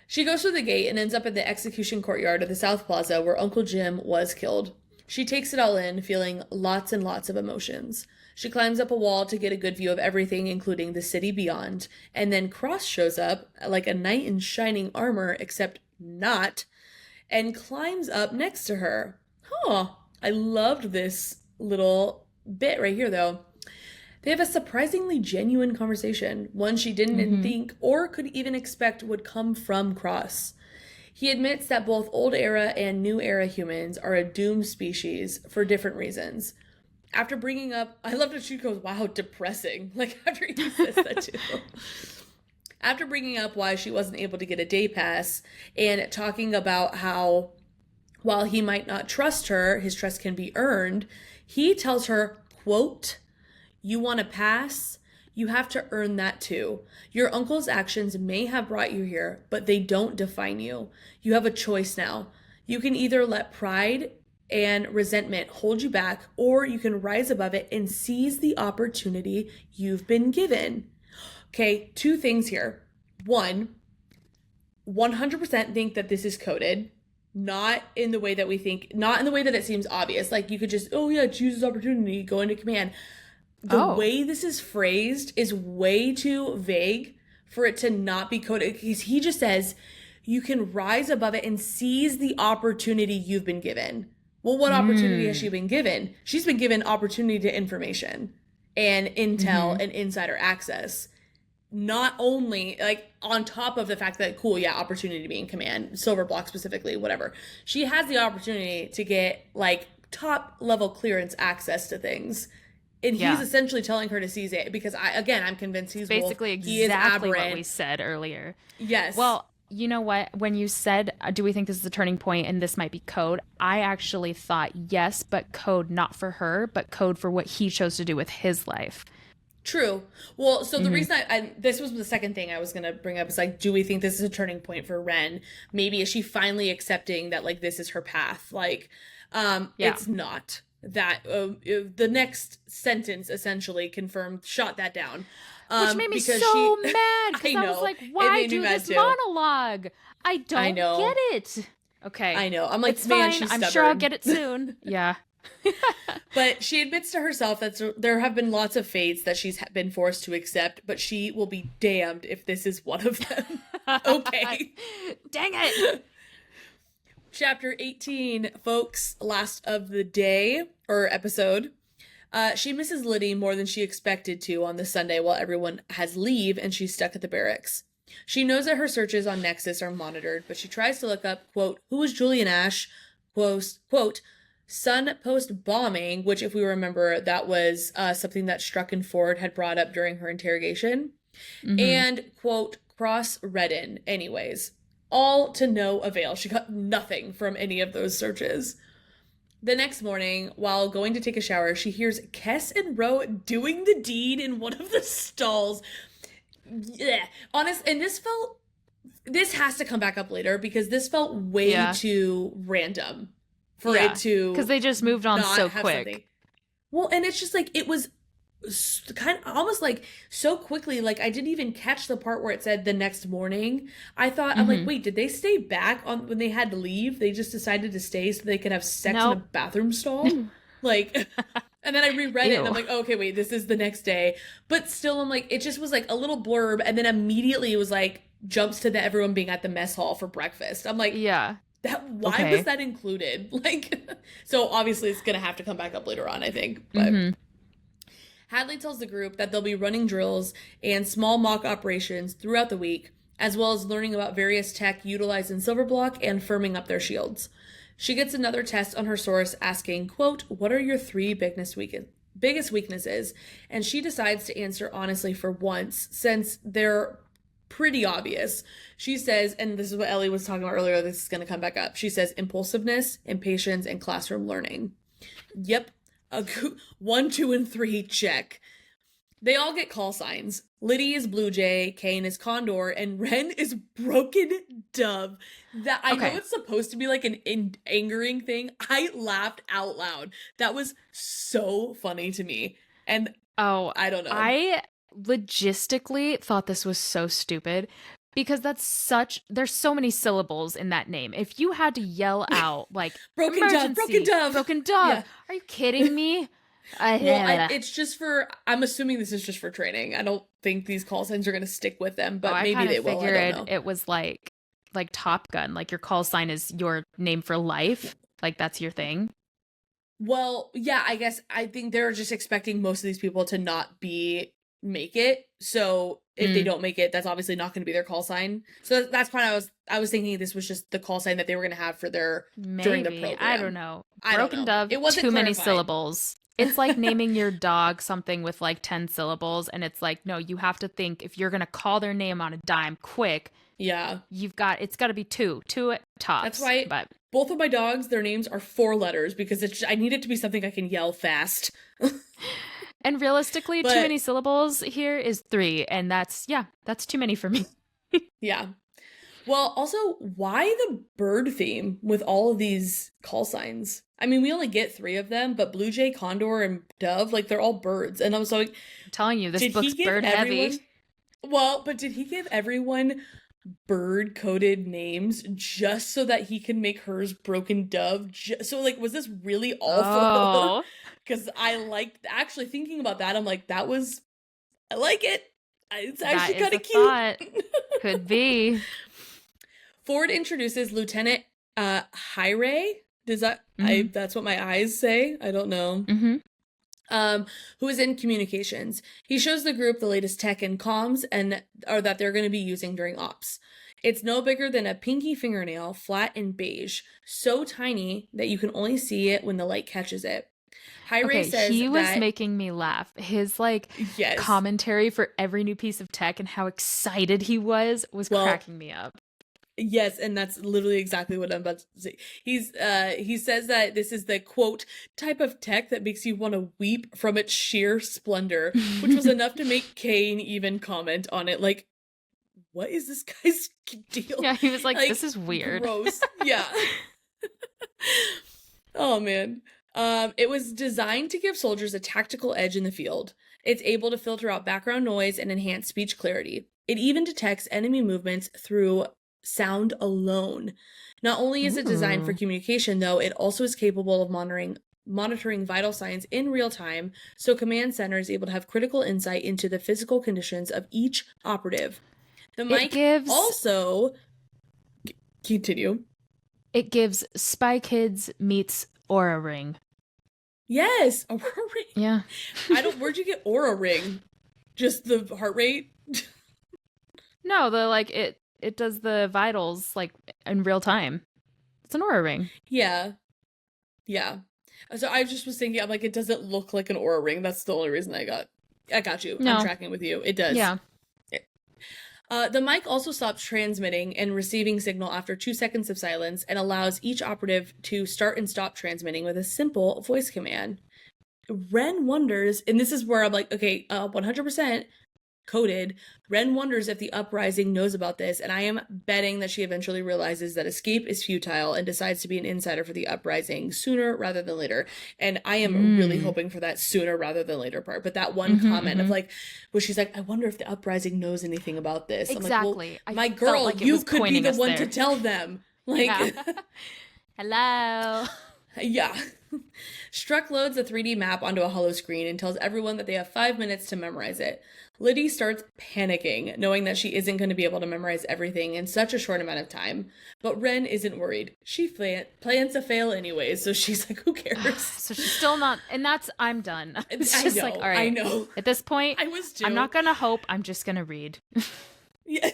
She goes through the gate and ends up in the execution courtyard of the South Plaza where Uncle Jim was killed. She takes it all in, feeling lots and lots of emotions. She climbs up a wall to get a good view of everything, including the city beyond. And then Cross shows up like a knight in shining armor, except not, and climbs up next to her. I loved this little bit right here, though. They have a surprisingly genuine conversation, one she didn't think or could even expect would come from Cross. He admits that both old era and new era humans are a doomed species for different reasons. After bringing up, I love that she goes, wow, depressing. Like, after he says that too. After bringing up why she wasn't able to get a day pass and talking about how, while he might not trust her, his trust can be earned, he tells her, quote, you want a pass? You have to earn that too. Your uncle's actions may have brought you here, but they don't define you. You have a choice now. You can either let pride and resentment hold you back, or you can rise above it and seize the opportunity you've been given. Okay, two things here. One, 100% think that this is coded. Not in the way that we think, not in the way that it seems obvious. Like, you could just, choose this opportunity, go into command. The way this is phrased is way too vague for it to not be coded. Because he just says, you can rise above it and seize the opportunity you've been given. Well, what opportunity has she been given? She's been given opportunity to information and intel and insider access. Not only, like, on top of the fact that, opportunity to be in command, silver block specifically, whatever. She has the opportunity to get, like, top level clearance access to things. And he's essentially telling her to seize it because I'm convinced he's basically exactly what we said earlier. Yes. Well, you know what? When you said, do we think this is a turning point and this might be code? I actually thought yes, but code not for her, but code for what he chose to do with his life. True. Well, so the reason this was the second thing I was going to bring up is, like, do we think this is a turning point for Ren? Maybe is she finally accepting that, like, this is her path? Like, it's not. That the next sentence essentially shot that down. Which made me so mad because I was like, why do this monologue? I don't get it. Okay. I know. I'm like, it's man, fine. she's I'm stubborn. sure I'll get it soon. Yeah. But she admits to herself that there have been lots of fates that she's been forced to accept, but she will be damned if this is one of them. Okay. Dang it. Chapter 18, folks, last of the day, or episode. She misses Liddy more than she expected to on the Sunday while everyone has leave and she's stuck at the barracks. She knows that her searches on Nexus are monitored, but she tries to look up, quote, who was Julian Ash, quote, Sun Post bombing, which, if we remember, that was something that Struck and Ford had brought up during her interrogation, and, quote, Cross Redden, anyways. All to no avail. She got nothing from any of those searches. The next morning, while going to take a shower, she hears Kess and Ro doing the deed in one of the stalls. Yeah. Honest, and this has to come back up later because this felt way too random for it to, because they just moved on so quick. Something. Well, and it's just like, it was kind of almost like so quickly, like I didn't even catch the part where it said the next morning. I thought, I'm like, wait, did they stay back on when they had to leave? They just decided to stay so they could have sex in a bathroom stall? Like, and then I reread it and I'm like, oh, okay, wait, this is the next day. But still, I'm like, it just was like a little blurb, and then immediately it was like jumps to everyone being at the mess hall for breakfast. I'm like, why was that included? Like, so obviously it's gonna have to come back up later on, I think. But Hadley tells the group that they'll be running drills and small mock operations throughout the week, as well as learning about various tech utilized in Silverblock and firming up their shields. She gets another test on her source asking, quote, what are your 3 biggest weaknesses? And she decides to answer honestly for once, since they're pretty obvious. She says, and this is what Ellie was talking about earlier, this is going to come back up. She says impulsiveness, impatience, and classroom learning. Yep. 1, 2, and 3, check. They all get call signs. Liddy is Blue Jay, Kaine is Condor, and Ren is Broken Dove. That I know it's supposed to be like an angering thing. I laughed out loud. That was so funny to me. And I don't know. I logistically thought this was so stupid because there's so many syllables in that name. If you had to yell out like Broken Dove, Broken Dove. Yeah. Are you kidding me? It's just for, I'm assuming this is just for training. I don't think these call signs are going to stick with them, but maybe they will. I don't know. It was like Top Gun, like your call sign is your name for life. Like that's your thing. Well, yeah, I think they're just expecting most of these people to not make it. So if they don't make it, that's obviously not going to be their call sign. So that's why I was thinking this was just the call sign that they were going to have for during the program. I don't know. Broken Dove, it wasn't too many syllables. It's like naming your dog something with like 10 syllables. And it's like, no, you have to think if you're going to call their name on a dime quick. Yeah. It's got to be two at tops. That's why both of my dogs, their names are 4 letters because I need it to be something I can yell fast. And realistically, too many syllables here is 3. And that's too many for me. Yeah. Well, also, why the bird theme with all of these call signs? I mean, we only get 3 of them, but Blue Jay, Condor, and Dove, like, they're all birds. And I was like, I'm telling you, this book's bird heavy. Well, but did he give everyone bird-coded names just so that he can make hers Broken Dove? So, like, was this really all for her? Because I liked, actually thinking about that, I'm like, I like it. It's actually kind of cute. Could be. Ford introduces Lieutenant Hyray. Does that that's what my eyes say? I don't know. Who is in communications. He shows the group the latest tech and comms or that they're going to be using during ops. It's no bigger than a pinky fingernail, flat and beige, so tiny that you can only see it when the light catches it. Hyray says he was making me laugh. His commentary for every new piece of tech and how excited he was cracking me up. Yes, and that's literally exactly what I'm about to say. He says that this is the, quote, type of tech that makes you want to weep from its sheer splendor, which was enough to make Kaine even comment on it. Like, what is this guy's deal? Yeah, he was like this is weird. Gross. Yeah. Oh, man. It was designed to give soldiers a tactical edge in the field. It's able to filter out background noise and enhance speech clarity. It even detects enemy movements through sound alone. Not only is it designed for communication, though, it also is capable of monitoring vital signs in real time, so command center is able to have critical insight into the physical conditions of each operative. The mic also... Continue. It gives Spy Kids meets Aura Ring. Yes, Aura Ring. Yeah. Where'd you get Aura Ring? Just the heart rate? No, it does the vitals like in real time. It's an Aura Ring. Yeah. Yeah. So I just was thinking, I'm like, it doesn't look like an Aura Ring. That's the only reason I got you. No. I'm tracking with you. It does. Yeah. The mic also stops transmitting and receiving signal after 2 seconds of silence and allows each operative to start and stop transmitting with a simple voice command. Ren wonders, and this is where I'm like, okay, 100% coded. Ren wonders if the Uprising knows about this, and I am betting that she eventually realizes that escape is futile and decides to be an insider for the Uprising sooner rather than later. And I am really hoping for that sooner rather than later part. But that one comment of like, where she's like, I wonder if the Uprising knows anything about this. Exactly. I'm like, well, my girl, like you could be the one to tell them. Like, hello. Yeah. Struck loads a 3D map onto a hollow screen and tells everyone that they have 5 minutes to memorize it. Liddy starts panicking, knowing that she isn't going to be able to memorize everything in such a short amount of time. But Ren isn't worried. She plans to fail anyways, so she's like, who cares? So she's still not, and I'm done. It's just like, all right. I know. At this point, I was too. I'm not going to hope, I'm just going to read. Yeah.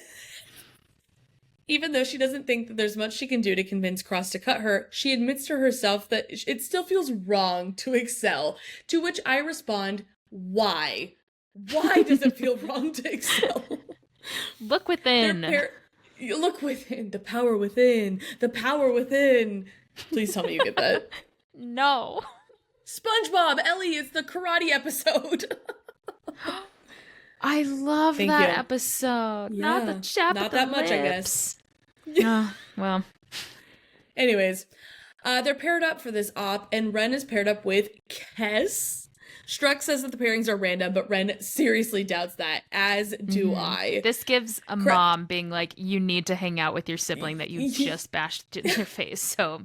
Even though she doesn't think that there's much she can do to convince Cross to cut her, she admits to herself that it still feels wrong to excel, to which I respond, why? Why does it feel wrong to excel? Look within. Look within. The power within. The power within. Please tell me you get that. No. SpongeBob, Ellie, it's the karate episode. I love that episode. Yeah. Not the chap Not with that the much, lips. I guess. Well. Anyways, they're paired up for this op, and Ren is paired up with Kess. Struck says that the pairings are random, but Ren seriously doubts that, as do I. This gives a mom being like, you need to hang out with your sibling that you just bashed in their face, so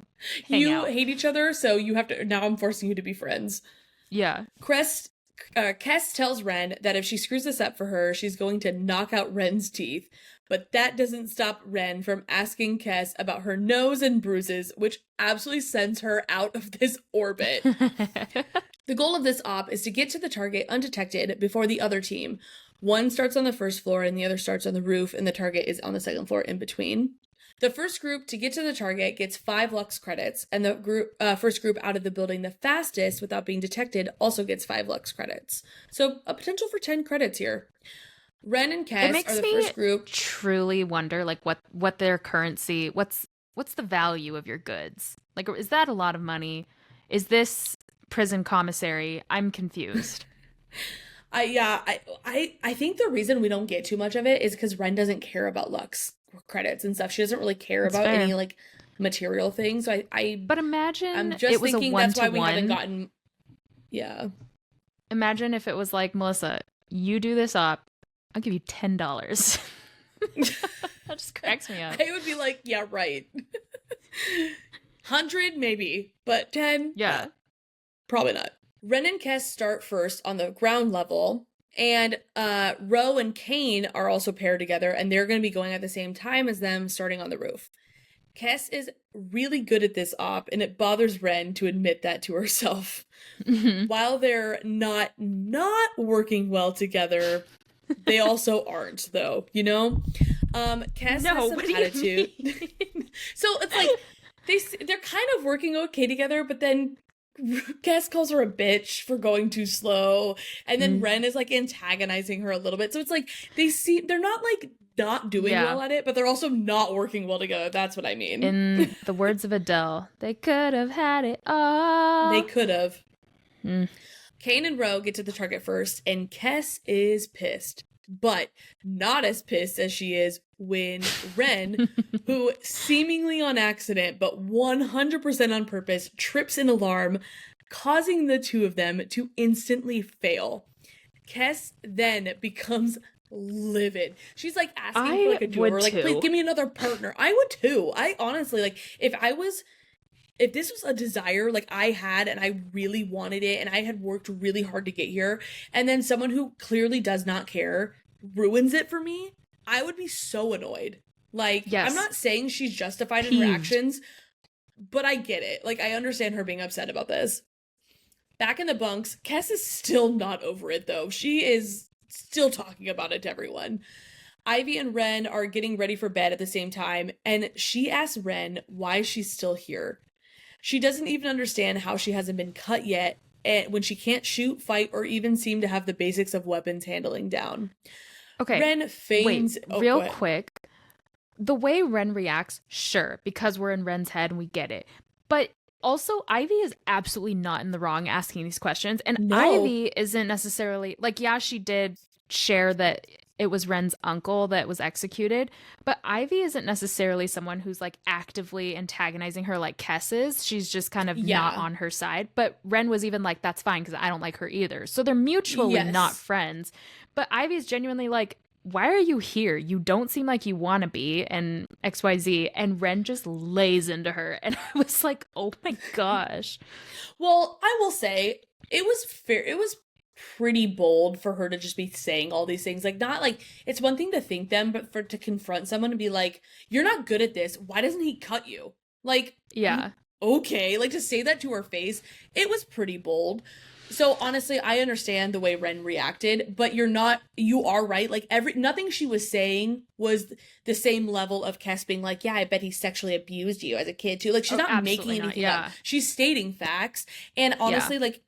hang out. You hate each other, so you have to, now I'm forcing you to be friends. Yeah. Kess tells Ren that if she screws this up for her, she's going to knock out Ren's teeth. But that doesn't stop Ren from asking Kess about her nose and bruises, which absolutely sends her out of this orbit. The goal of this op is to get to the target undetected before the other team. One starts on the first floor and the other starts on the roof, and the target is on the second floor in between. The first group to get to the target gets 5 Lux credits, and the first group out of the building the fastest without being detected also gets 5 Lux credits. So a potential for 10 credits here. Ren and Kess are the first group. Truly wonder like what their currency, what's the value of your goods? Like, is that a lot of money? Is this prison commissary? I'm confused. I think the reason we don't get too much of it is because Ren doesn't care about Lux credits and stuff. She doesn't really care about any like material things. So but imagine I'm just it was thinking a 1-to-1. That's why we haven't gotten. Yeah. Imagine if it was like, Melissa, you do this op, I'll give you $10. That just cracks me up. I would be like, yeah, right. 100 maybe, but 10, yeah, probably not. Ren and Kess start first on the ground level, and Ro and Kaine are also paired together, and they're going to be going at the same time as them, starting on the roof. Kess is really good at this op, and it bothers Ren to admit that to herself. While they're not working well together, they also aren't, though, you know? Kess has some attitude. So it's like, they're kind of working okay together, but then Kess calls her a bitch for going too slow, and then Ren is like antagonizing her a little bit. So it's like they're not like not doing well at it, but they're also not working well together. That's what I mean. In the words of Adele, they could have had it all. They could have. Kaine and Ro get to the target first, and Kess is pissed, but not as pissed as she is when Ren, who seemingly on accident, but 100% on purpose, trips an alarm, causing the two of them to instantly fail. Kess then becomes livid. She's like asking for like a duo, like, please give me another partner. I would too. I honestly, like, if this was a desire like I had and I really wanted it and I had worked really hard to get here, and then someone who clearly does not care ruins it for me, I would be so annoyed. Like, yes. I'm not saying she's justified in her actions, but I get it. Like, I understand her being upset about this. Back in the bunks, Kess is still not over it, though. She is still talking about it to everyone. Ivy and Ren are getting ready for bed at the same time, and she asks Ren why she's still here. She doesn't even understand how she hasn't been cut yet, and when she can't shoot, fight, or even seem to have the basics of weapons handling down. Okay, Ren feigns... Wait, real quick. The way Ren reacts, sure, because we're in Ren's head and we get it. But also, Ivy is absolutely not in the wrong asking these questions. And Ivy isn't necessarily... Like, yeah, she did share that it was Ren's uncle that was executed, but Ivy isn't necessarily someone who's like actively antagonizing her like Kess is. She's just kind of not on her side. But Ren was even like, that's fine because I don't like her either. So they're mutually not friends. But Ivy's genuinely like, why are you here? You don't seem like you want to be, and XYZ. And Ren just lays into her. And I was like, oh my gosh. Well, I will say it was fair. It was pretty bold for her to just be saying all these things. Like, not like, it's one thing to think them, but to confront someone and be like, you're not good at this. Why doesn't he cut you? Like, yeah. Okay. Like, to say that to her face, it was pretty bold. So honestly, I understand the way Ren reacted, but you are right. Like nothing she was saying was the same level of Kess being like, yeah, I bet he sexually abused you as a kid too. Like she's not making anything up. She's stating facts. And honestly, like,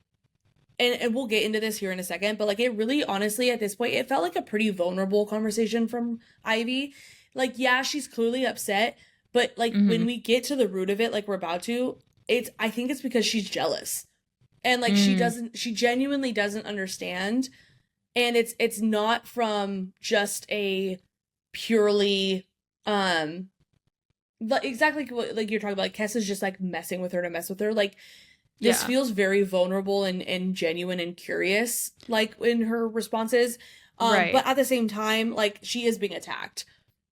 and we'll get into this here in a second, but like it really honestly at this point, it felt like a pretty vulnerable conversation from Ivy. Like, yeah, she's clearly upset, but like when we get to the root of it, like we're about to, I think it's because she's jealous. And like she genuinely doesn't understand. And it's not from just a purely exactly like you're talking about, like Kess is just like messing with her to mess with her. Like this feels very vulnerable and genuine and curious, like in her responses. But at the same time, like she is being attacked.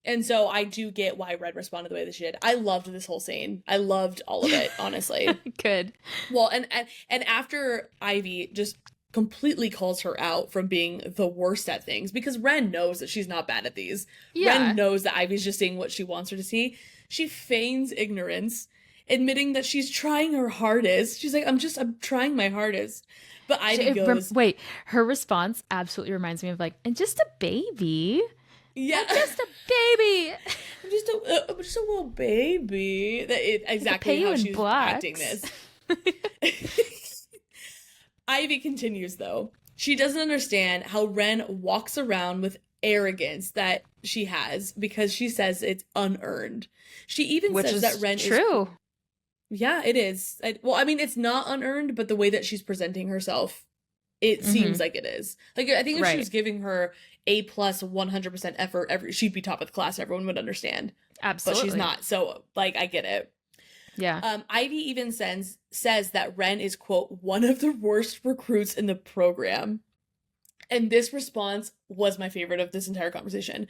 And so I do get why Red responded the way that she did. I loved this whole scene. I loved all of it, honestly. Good. Well, and after Ivy just completely calls her out from being the worst at things, because Ren knows that she's not bad at these. Yeah. Ren knows that Ivy's just seeing what she wants her to see. She feigns ignorance, admitting that she's trying her hardest. She's like, I'm trying my hardest. But Ivy goes... Wait, her response absolutely reminds me of like, and just a baby... Yeah, I'm just a baby. I'm just a little baby. Exactly how she's acting this. Ivy continues though. She doesn't understand how Ren walks around with arrogance that she has because she says it's unearned. She even says that Ren is true. Yeah, it is. Well, I mean, it's not unearned, but the way that she's presenting herself, it seems like it is. Like, I think if she was giving her A+ 100% effort, she'd be top of the class. Everyone would understand. Absolutely. But she's not. So, like, I get it. Yeah. Ivy even says that Ren is, quote, one of the worst recruits in the program. And this response was my favorite of this entire conversation.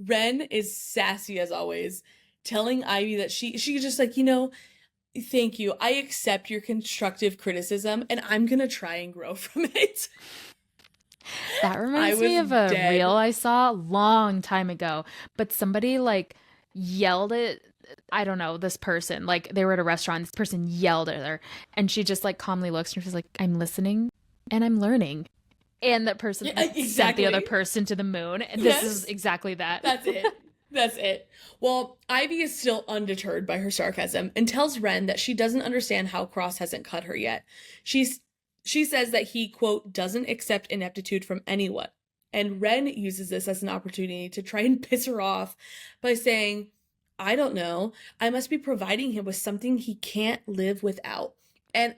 Ren is sassy as always, telling Ivy that she's just like, thank you. I accept your constructive criticism, and I'm going to try and grow from it. That reminds me of a reel I saw a long time ago, but somebody like yelled at, I don't know, this person, like they were at a restaurant, this person yelled at her and she just like calmly looks and she's like, I'm listening and I'm learning. And that person sent the other person to the moon. And this is exactly that. That's it. Well, Ivy is still undeterred by her sarcasm and tells Ren that she doesn't understand how Cross hasn't cut her yet. She says that he, quote, doesn't accept ineptitude from anyone. And Ren uses this as an opportunity to try and piss her off by saying, I don't know, I must be providing him with something he can't live without. And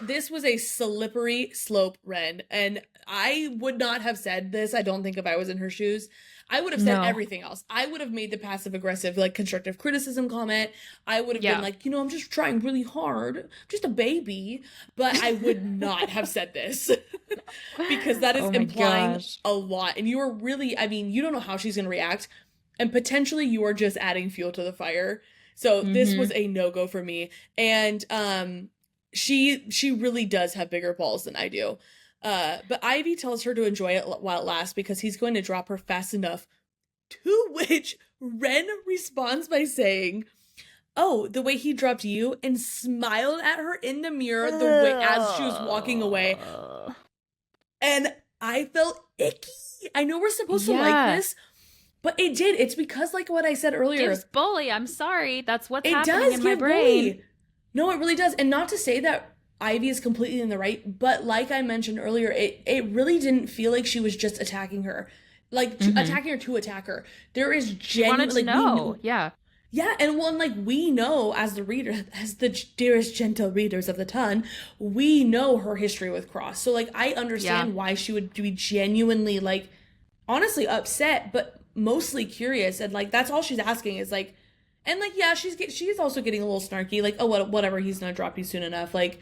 this was a slippery slope, Ren. And I would not have said this, I don't think, if I was in her shoes. I would have said everything else. I would have made the passive-aggressive, like, constructive criticism comment. I would have been like, I'm just trying really hard. I'm just a baby. But I would not have said this. Because that is implying a lot. And you are really, you don't know how she's going to react. And potentially you are just adding fuel to the fire. So this was a no-go for me. And she really does have bigger balls than I do. But Ivy tells her to enjoy it while it lasts because he's going to drop her fast enough. To which Ren responds by saying, oh, the way he dropped you, and smiled at her in the mirror the way as she was walking away. And I felt icky. I know we're supposed to like this, but it did. It's because, like what I said earlier. Gives bully. I'm sorry. That's what's happening in my brain. Bully. No, it really does. And not to say that Ivy is completely in the right, but like I mentioned earlier, it really didn't feel like she was just attacking her. Like, attacking her to attack her. There is genuinely... Yeah, and one, like, we know as the reader, as the dearest gentle readers of the ton, we know her history with Cross. So, like, I understand why she would be genuinely, like, honestly upset, but mostly curious. And, like, that's all she's asking is, like... And, like, yeah, she's also getting a little snarky. Like, oh, whatever, he's gonna drop you soon enough. Like,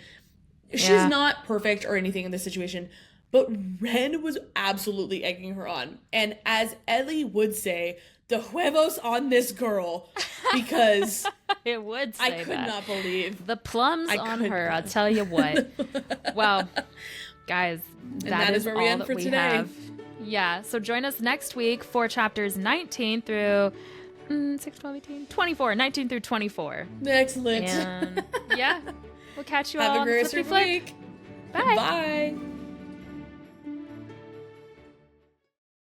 she's not perfect or anything in this situation. But Ren was absolutely egging her on. And as Ellie would say, the huevos on this girl. Because it would say I could not believe. The plums on her, I'll tell you what. Wow. Guys, that is where we end for today. Have. Yeah, so join us next week for chapters 19 through... 6, 12, 18, 24, 19 through 24. Excellent. And we'll catch you all on the Flippy Flip. Week. Bye. Bye.